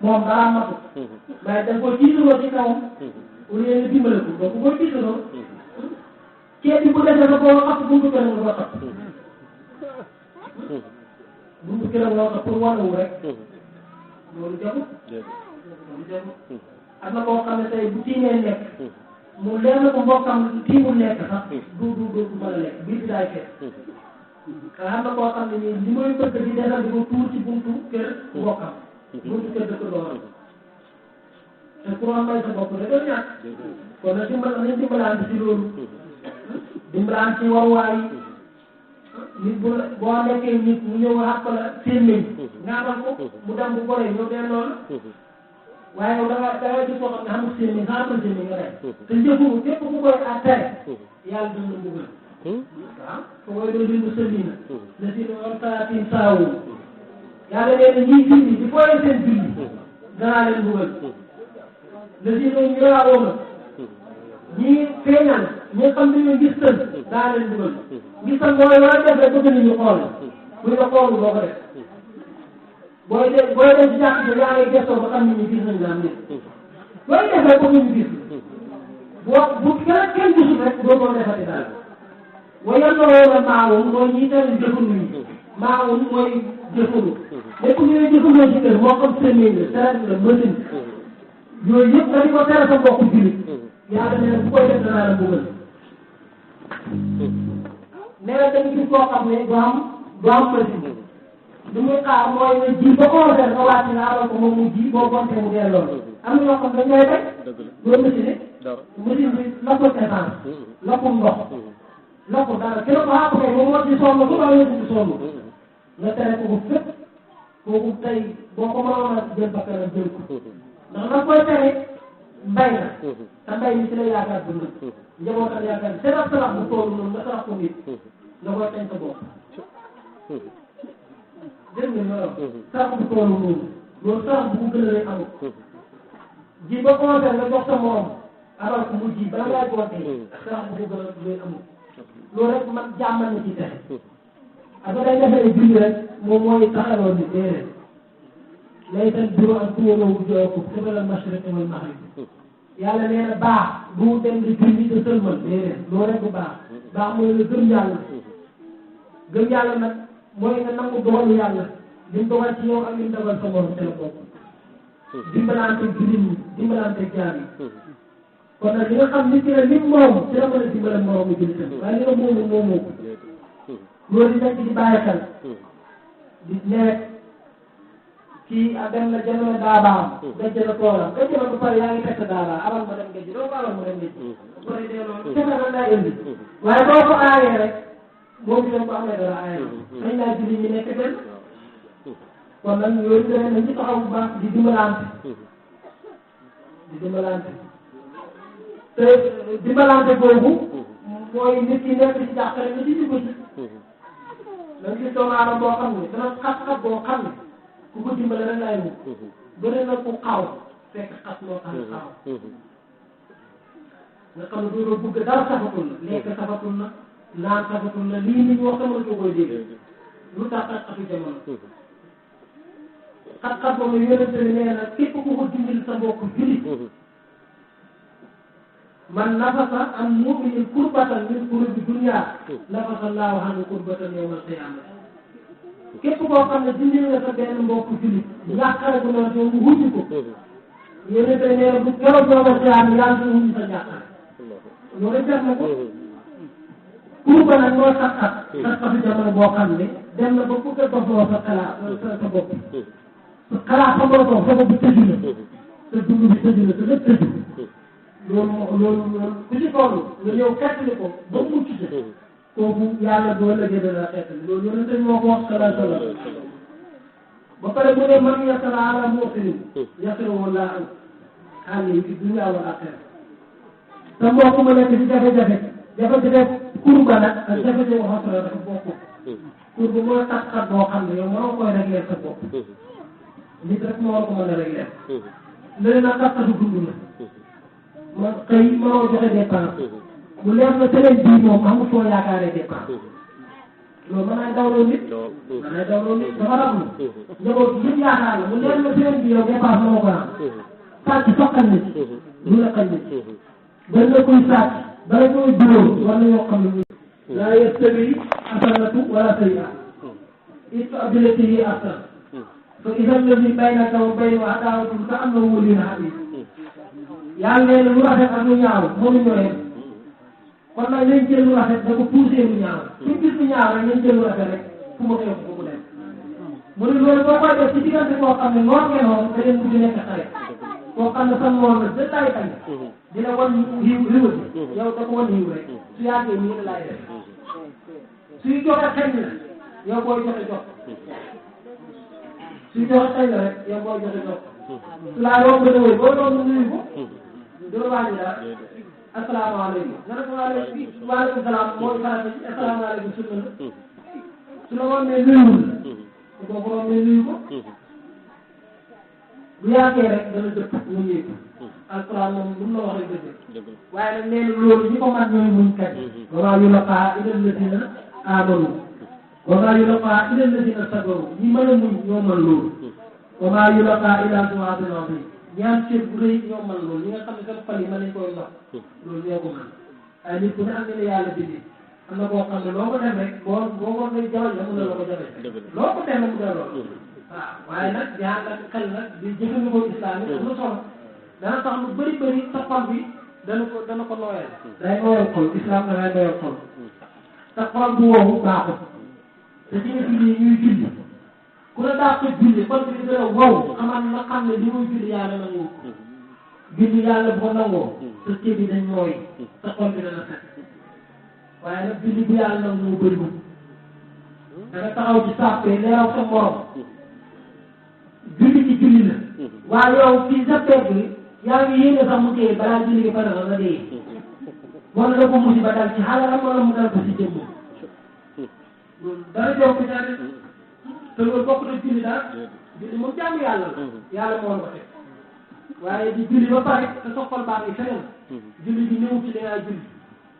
moom daa matu waaye da nga koy tiitaloo ci kawam au lieu nga dimbale ko donc boo tiitaloo ceeb bi bu defee ba boo xam buntu këram nga ko xam buntu këram nga ko xam pour wàllu rek loolu jagut am na koo xam ne tey bu tiimee lekk mu leer na ko mbokkam tiimul lekk sax du mën a lekk biir bi daay fekk am na koo xam ne nii li muy bëgg di desal di ko tuur ci buntu kër mbokkam buntu kër dëkk dooram te ku may sa bopp da doon ñàkk kon nag nañ dimbalante ci loolu dimbalante ci waruwaay nit boo nekkee nit mu ñëw àpp la seen nañ ngaamal ko mu dem bu goree ñëw delloo la waaye yow da ngay gis koo xam ne xamul seen nañ xaaral seen nañ nga def te njëkku képp ku koy tere yàlla dina la mbugal waaw ko koy doon limbu sëlina la si war saatin saawu yàlla nee na ñiy julli di fooyee seen julli danaa leen mbugal la si ñu raawoona ñii feeñal ñi xam ne ñu gis tën daa leen dugal gis tën mooy war a def rek bëgg nit ñi xool buñ la xoolul doo ko def booy dem ci jàkk ji yaa ngi gëstoo ba xam nit ñi gis nañ la am nit looy def rek bëgg ñu gis bu kenn gisul rek doo ko defati daal waaye yan la woo maawum mooy ñi teel jëfandu yi maawum mooy jëfandu lépp ñuy jëfandoo ci kër moo xam semaine la traite la machine yooyu yëpp nga di ko tere sa mbokku jullit yàlla nee na bu koy def danaa la mbugal nee na dañu gis koo xam ne du am machine li muy xaar mooy nga ji ba 11 heures nga wàcc nga amal ko moom mu ji boo gontee mu delloo am na ñoo xam dañ koy teg doo machine bi lakkul essence lakkul ndox lakkul dara ki la ko xàpp kay moom moo ci sonn su ma la ci sonn nga tere ko fépp kooku tey boo ko mënoon a jël bakkanam jël ko ndax nag koy tere mbay na te mbay mi ci la yaakaar dund njabootam yaakaar bi seen ab sarax bu toolu noonu nga sarax ko nit nga koy tañ sa bopp dégg nga ñoo sarax bu toolu noonu loolu sarax bu mu gën a lay amul ji ba conseil nga jox sa morom abal ko mu ji bala ngaa gontee sarax bu mu gën a lay amul loolu rek man jàmmal na ci texe ak day defee julli rek moom mooy taxawoo ni déedéet laysa al-birra an tuwallu wujuhakum qibala al-mashriqi wal maghrib yàlla nee na baax bu dem di julli te sëlmal déedéet loolu rek bu baax mooy nga gëm yàlla nag mooy nga nangu dogalu yàlla li mu dogal ci yow ak li mu dogal sa morom te la bokk dimbalante jullit ñi dimbalante jaam yi kon nag li nga xam nit ki ne lim moom ci la mën a dimbale moromu jullitam waaye li nga moomoo ko loolu di nekk di bàyyi xel di nawet kii dem na jënd na daabaam denc na toolam denc na ba pare yaa ngi fekk daabaa abal ma dem géej doo ko abal ma dem géej bu pare dee loolu defe na laa indi waaye boo ko aayee rek moom itam ko amee dara aayee xëy naa julli ñi nekk benn kon nag yooyu demee nañ ci taxaw bu baax di dimbalante te dimbalante boobu mooy nit ki nekk ci jàppale nga dindi ko ci da nga gis doomu aadama boo xam ne dana xat-xat boo xam ne ku ko dimbale rek laay wut bëri na ku xaw fekk xat moo tax xaw nga xam ne doo bëgg dara safatul na lekk safatul na naan xasatul la lii nit ñi wax xamal ko koy dégg lu tax xat-xatu jamono xat-xat boobu yonente bi nee na képp ku ko dindil sa mbokk jullit man nafasa an mu'minin kurbatan min kurubi dunya nafasa Allahu anhu kurbatan yawmal qiyamah képp koo xam ne dindil nga sa benn mbokk jullit njàqare bu noonu yow mu wuti ko yonente bi nee na bu keroog yawmal qiyamah yàlla du wuti sa njàqare loolu def na ko kurba nag mooy xat-xat xat-xatu jamono boo xam ne dem na ba bëgg a dofloo sa xalaat sa bopp sa xalaat sa bopp sa bopp tëju na sa dund bi tëju na sa lépp tëju loolu ku ci toll nga ñëw xettali ko ba mucc ci kooku yàlla doo lëggee dana xettali loolu yonente bi moo ko wax sallallahu alayhi wa sallam ba pare mu ne man yasara ala mu'sinin yasara wala xaal yi fi dunya wal axira te mbokk ma nekk ci jafe-jafe kurba nag ak jafe-jafe xasara dafa bokk kurba mooy xat-xat boo xam ne yow mënoo koy régler sa bopp nit rek moo war ko mën a régler léegi nag xat-xatu dund la man xëy mënoo joxe dépense mu leer na semaine bii moom amul foo yaakaaree dépense loolu mën naa dawloo nit dafa raglu njaboot bi yëpp yaakaar la mu leer na semaine bii yow dépense mënoo ko am sàcc soqal nit lu la xañ nit dañ la koy sàcc bala ñoo juróom war nañoo xam ne laa yastawi hasanatu wala sayyi'a idfa' billatii hiya ahsan fa idha alladhii baynaka wa baynahu adaawatun ka'annahu waliyyun hamiim yàlla nee na lu rafet ak lu ñaaw mënuñoo yem kon nag nañ jël lu rafet da ko poussé lu ñaaw suñ gis lu ñaaw rek nañ jël lu rafet rek fu ma koy fu mu dem mu ne loolu boo koy def ci diggante koo xam ne noor ngeen woon da ngeen mujj nekk xarit koo xam ne sa noor la dëgg ay tànn dina wan riw yow da ko wan riw rek su yàggee nii la laay def suy joxe xëy na yow booy joxe jox suy joxe xëy na rek yow booy joxe jox su laa romb da wéy boo doon nuyu ko doo wàññi daal asalaamaaleykum nga ne ko waaleykum salaam mooy farata ci asalaamaaleykum sunna la su la woon ne nuyuwul la boo ko woon ne nuyu ko bu yàggee rek dana dëpp mu yéeg alquran moom lu mu la wax rek dëgg waaye nag nee na loolu ñi ko man ñooy muñ kat wa maa yulqaa illa alladina aamanu wa maa yulqaa illa alladina sabaru ñi mën a muñ ñoo mën loolu wa maa yulqaa illa zu azim azim ñaan ceeb bu rëy ñoo mën loolu ñi nga xam ne seen xol yi mën nañ koy nox loolu ñoo ko mën waaye nit ku ne am na yàlla bindi am na koo xam ne loo ko def rek boo ko ngay jawal la mun na la ko jafe loo ko def mu delloo waaw waaye nag ñaan nag xel nag di jëfandikoo islam yi am na solo dana tax lu bëri sa xol bi dana ko nooyal day nooyal xol islam dangay nooyal xol sa xol bu woowu baaxul te ci nga julli ñuy julli ku la daa ko julli xol bi di gën a wow xamal na xam ne li muy julli yàlla nangu julli yàlla bu ko nangoo sa cër bi dañ nooy sa xol bi dana set waaye nag julli bu yàlla nangu moo bëriwul da nga taxaw ci sàppee leeraw sa morom julli ci julli la waaye yow fii sa pegg yaa ngi yéene sax mu téye balaa julli gi pare nga dee wala la ko musiba dal ci xalalam wala mu dal ko si jëmm loolu dara jox ko ñaari te loolu bokk na julli daal julli moom jàmm yàlla la yàlla moo ko teg waaye di julli ba pare te sa xol baa ngi feneen julli bi ñëw ci li nga julli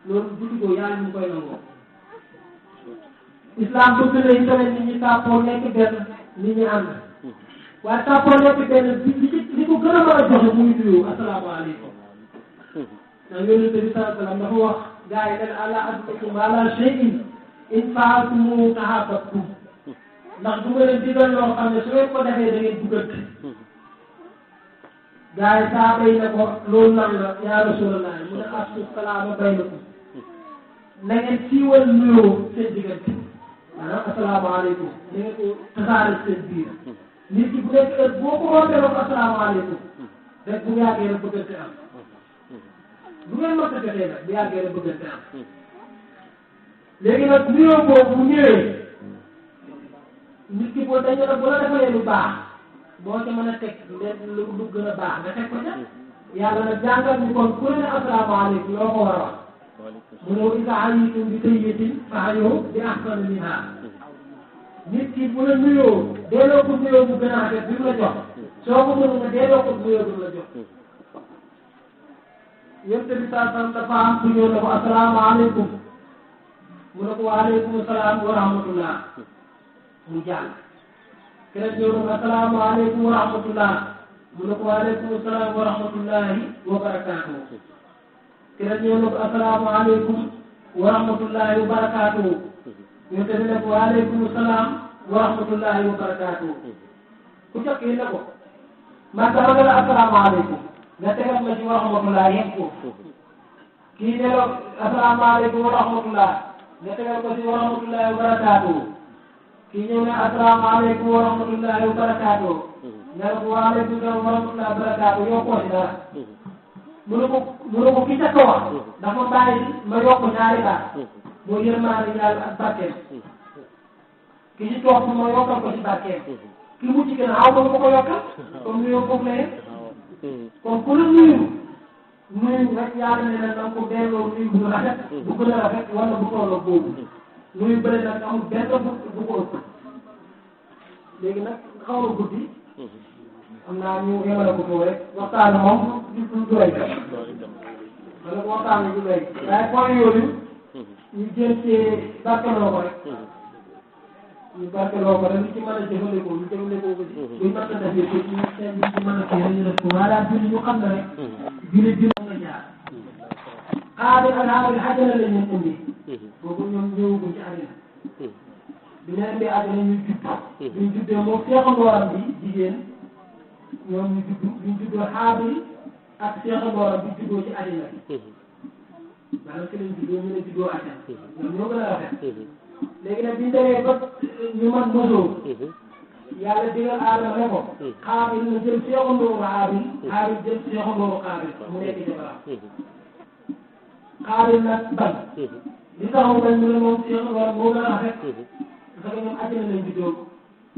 loolu julli ko yàlla ñu koy nangoo islam bëgg na itamit nit ñi tàppoo nekk benn nit ñi ànd waaye tàppoo nekk benn li ko gën a mën a joxe muy nuyu asalaamaaleykum ndax yonent bi sallallahu alayhi wa sallam dafa wax gars yi ne ala adullukum ala shay'in in fa'altumuhu tahabbtum ndax du ma leen digal loo xam ne su ngeen ko defee da ngeen buggante gars yi saa bay na ko loolu lan la yaa rasulallah mu ne afsu salaama baynakum na ngeen siiwal nuyoo seen diggante maanaam asalaamaaleykum da ngeen ko tasaare seen biir nit ki bu nekk heure boo ko rootee ko asalaamaaleykum rek bu yàggee rek bëggante am bu ngeen mën a jotee nag bu yàggee rek bëggante am léegi nag nuyoo boobu bu ñëwee nit ki boo dañu la bu la defalee lu baax boo ca mën a teg lu gën a baax nga teg ko ca yàlla nag jàngal ñu kon ku ne asalaamaaleykum loo ko war a wax mu ne wa izaa hayyitum bi tahiyyatin fahayyu bi ahsana minhaa nit ki bu la nuyoo delloo ko nuyoo bu gën a rafet bi mu la jox soo ko mënul nga delloo ko nuyoo bi mu la jox yéen tamit saa sam dafa am ku ñëw ne ko asalaamaaleykum mu ne ko waaleykum salaam wa rahmatullah mu jàll keneen ñëw na assalaamu aleykum wa rahmatullah mu ne ko waaleykum salaam wa rahmatullahi wa barakaatuhu keneen ñëw na ko assalaamu aleykum wa rahmatullahi wa barakaatuhu ñu te ne ko waaleykum salaam wa rahmatullahi wa barakaatuhu ku jot kii ne ko man dama ne la assalaamu aleykum nga tegal ma ci wa rahmatullah yem ko kii ne la assalaamu aleykum wa rahmatullah nga tegal ko ci wa rahmatullahi wa barakaatuhu kii ñëw ne assalaamu aleykum wa rahmatullahi wa barakaatuhu nga ne ko waaleykum salaam wa rahmatullahi wa barakaatuhu yow koo ci dara mu ne ko ki ca ko wax dafa bàyyi ma yokk ñaari baat boo yërmaande yàlla ak barkeem ki ci toog ma yokkal ko ci barkeem ki mu ci gën a aw ma ko yokkal comme nuyoo foofu la yem kon ku la nuyu rek yàlla ne na nga ko delloo nuyu bu rafet bu gën a rafet wala bu tolloo boobu nuyu bëri nag amul benn bu ko ëpp léegi nag xaw na guddi am naa ñu yemale ko foofu rek waxtaan moom du doy wala waxtaan du doy waaye point yooyu ñu jël ci barkeloo ko rek ñu barkeloo ko rek li ci mën a jëfandikoo ñu jëfandikoo ko ci buñ mën a defee ko ci seen bi ci mën a kii rek ñu def ko waaye daal julli ñu xam ne rek julli nga jaar xaabil ak xaabil xajana la ñu indi boobu ñoom ñëwaguñ ci àddina bi ñu indi àddina ñu judd ñu juddee moom seexandooram bi jigéen ñoom ñu judd ñu juddoo xaabil ak seexandooram bi juddoo ci àddina bi maanaam ki lañ juddoo ñu ne juddoo àddina ñoom ñoo gën a rafet léegi nag biñ demee ba ñu mën mosoo yàlla digal aadama ne ko xaabil na jël seexandooru xaabil xaabil jël seexandooru xaabil mu nekk jabaram xaabil nag bañ li tax mu bañ mu ne moom seexandooram moo gën a rafet parce que ñoom àddina lañ juddoo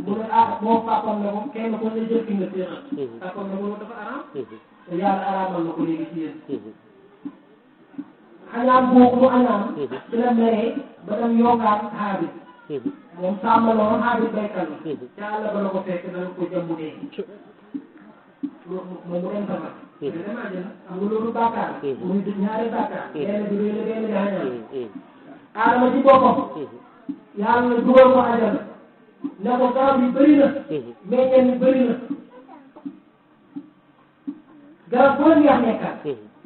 mu ne moom papam ne ko kenn ko ne jël ki nga seexal papam ne loolu dafa araam te yàlla araamal na ko léegi ci yéen xañaan boobu mu añaan ci la meree ba dem yokkaat xaabil moom sàmm la woon xaabil baykat la ca àll ba la ko fekk dana ko jëmmu dee moom mu dem safar mais dem àjjana am nga loolu bàkkaar muy ñaari bàkkaar benn bi réy la benn bi xañaan aadama ci boppam yàlla na dugal ko àjjana ne ko garab yi bëri na meññeen yi bëri na garab bu la neex nekkal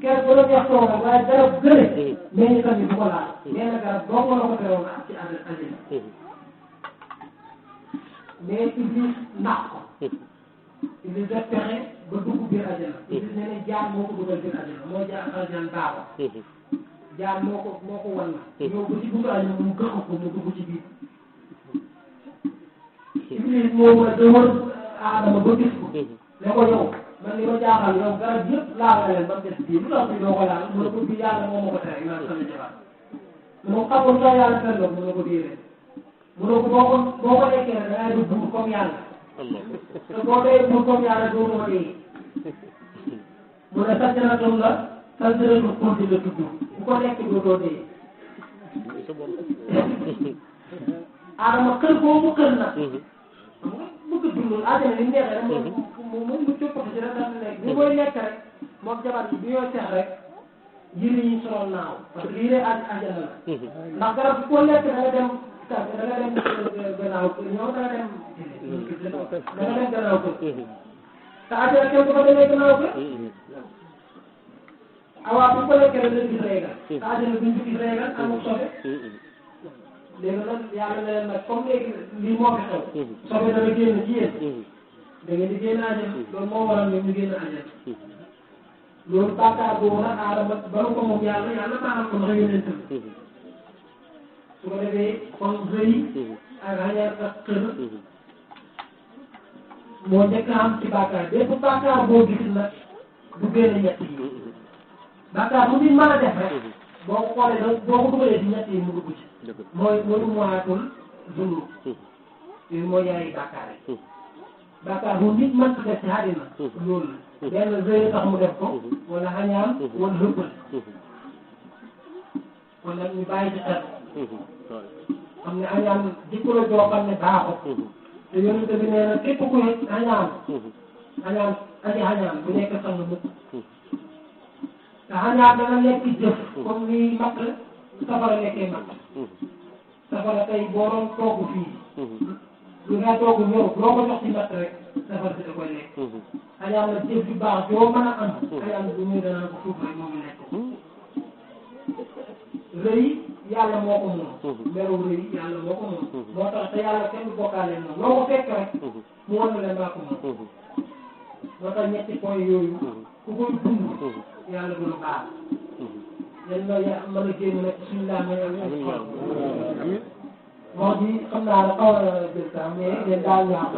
keroog bu la neex toogal waaye garab gële meññitam yi bu ko laal benn garab dong la ko teroon ak ci àddina mais Iblis nax ko Iblis def pexe ba dugg biir àjjana Iblis nee na jaan moo ko dugal biir àjjana moo jaar aljaan baaxo jaan moo ko wan na ñëw ba ci dugg àjjana mu gëx ko mu dugg ci biir Iblis moo war a dëwër Aadama ba gis ko ne ko yow man li ma jaaxal yow garab yëpp laal nga leen ba mu des bii lu tax bi doo ko laal mu ne ko bii yàlla moo ma ko tere naan sama jabar mu ne ko xamul sax yàlla tere la mu ne ko déedéet mu ne ko boo ko lekkee rek da ngay dugg buur comme yàlla te boo dee buur comme yàlla dootoo dee mu ne sant na doom la sant na lu konti la tudd bu ko lekk dootoo dee Adama kër boobu kër na bëgg dundul àddina li neexee rek moom mu coppati ci rek daal nekk bu koy lekk rek moom jabar bi ñoo seex rek yëre yi solol naaw parce que yëre àjjana la ndax garab bi koo lekk da nga dem da nga dem gannaaw ñoom da nga dem gannaaw kër te àjjana kenn du ko demee gannaaw kër awaa bu ko lekkee rek la gis reegal te àjjana duñ ci gis reegal amul sobe léegi nag yàlla na leen nag comme léegi lii moo fi xew sobe dana génn ci yéen da ngeen di génn àjjana loolu moo waral ñoom ñu génn àjjana loolu bàkkaar boobu nag aadama balu ko moom yàlla baaxal ko ndax yonent bi su ko defee kon rëy ak xañaar ak xër moo njëkk a am ci bàkkaar bépp bàkkaar boo gis nag du génn ñett yi bàkkaar bu nit mën a def rek boo ko xoolee da boo ko dugalee ci ñett yi mu dugg ci mooy moyaatul zunub yooyu mooy ñaari bàkkaar yi bàkkaar bu nit mën def ci àddina loolu la benn rëy tax mu def ko wala xañaam wala rëbbal wala ñu bàyyi ci xel xam ne xañaam jikko la joo xam ne baaxut te yonent bi nee na képp ku xañaam aji xañaam bu nekk sang mukk te xañaam dana nekk jëf comme ni matt safara nekkee matt safara tey boo doon togg fii lu nga togg ñëw loo ko jox ci natt rek safara si da koy lekk xañaan na jëf ju baax joo mën a am xañaan bu muy danaa ko suuf rek moom lekk rëy yàlla moo ko moom meru rëy yàlla moo ko moom moo tax te yàlla kenn du bokkaale moom loo ko fekk rek mu wan leen maa ko moom moo tax ñetti point yooyu ku koy dund yàlla du lu baax yéen ñoo mën a génn nag suñu laa may ak xol wax ji xam naa la xaw na jël temps mais yéen daal ñaax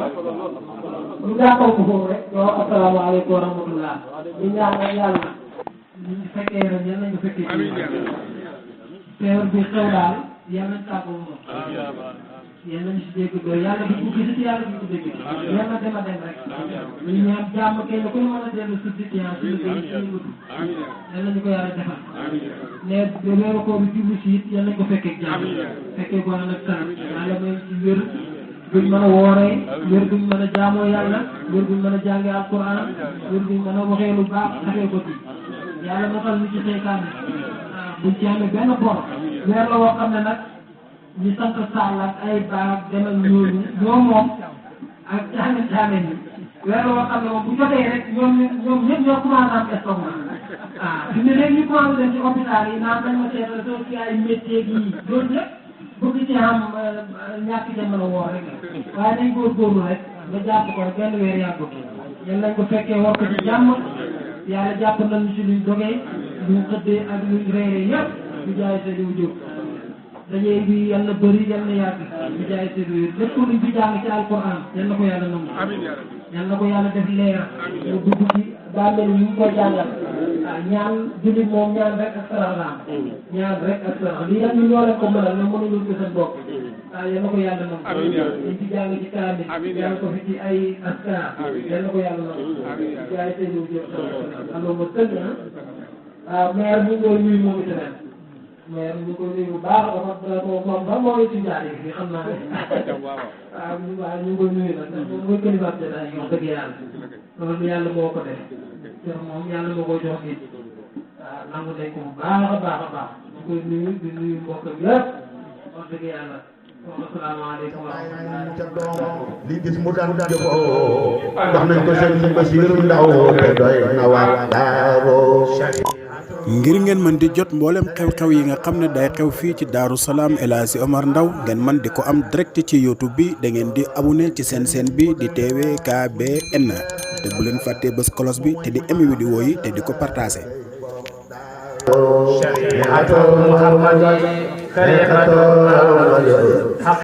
ñu gàttal ko foofu rek yow asalaamaaleykum wa rahmatullah ñu ñaan nag yàlla ñu fekkee ren yal nañu fekkee ci feebar bi xew daal yal nañ tàggoo moom yal nañu si dégg doy yàlla bi ko gisati yàlla bi ko dégg yal na dem a dem rek ñu ñaan jàmm kenn ku ñu mën a dellu si situation suñu koy suñu yal nañu ko yàlla defal mais weeru koor bi jublu si it yal nañu ko fekkee jàmm fekkee ko nag kanam yàlla may ci wér buñ mën a wooree wér buñ mën a jaamoo yàlla wér buñ mën a jàngee alquran wér buñ mën a waxee lu baax xamee ko ci yàlla notal ñu ci seytaane buñ ci amee benn bor weer la woo xam ne nag ñu sant Sall ak ay baax demal ñooñu ñoom moom ak caame ñi weer la woo xam ne moom bu jotee rek ñoom ñëpp ñoo commencé am estomac fi mu ne léegi ñu commencé dem ci hôpital yi naan dañ ma seetal soo ci ay métier yi loolu yëpp bëgg ci am ñàkk ca mën a woor rek waaye nañ góorgóorlu rek nga jàpp ko rek benn weer yàggut yéen nañ ko fekkee war ko ci jàmm yàlla jàpp nañu ci luñ dogee luñ xëddee ak luñ reeree yëpp ñu jaay seen i wujub dajee bi yal na bëri yal na yàgg ñu jaay seen i lépp luñ fi jàng ci alquran yal na ko yàlla nangu yal na ko yàlla def leer mu dugg ci bàmmeel yi ñu koy jàngal ñaan jullit moom ñaan rek ak sarax la am ñaan rek ak sarax lii nag ñu ñoo leen ko mënal ñoom mënuñu ko seen bopp yal na ko yàlla nangu liñ ci jàng ci kaamil yàlla ko fi ci ay askar yal na ko yàlla nangu jaay seen i wujub alors ma tënk maire ñu ngi koy nuyu moom itamit maire ñu ngi koy nuyu bu baax moom sax moo ngi ci jaar yi xam naa ne waaw ñu ngi koy nuyu nag moom mooy kilifaat jotaay yi wax dëgg yàlla loolu yàlla moo ko def te moom yàlla moo ko jox nit waaw nangu nañ ko bu baax a baax a baax ñu koy nuyu di nuyu mbokkam yëpp wax dëgg yàlla asalaamaaleykum wa rahmatulah. li gis mu daan jëfoo wax nañ ko sëñ Basiiru Ndaw te doy na waar daaroo ngir ngeen mën di jot mboolem xew-xew yi nga xam ne day xew fii ci Daaru Salaam El Hadji Omar Ndao ngeen mën di ko am direct ci YouTube bi da ngeen di abonné ci seen chaîne bi di TVKBN te bu leen fàttee bës cloche bi te di aimer vidéo yi te di ko partagé.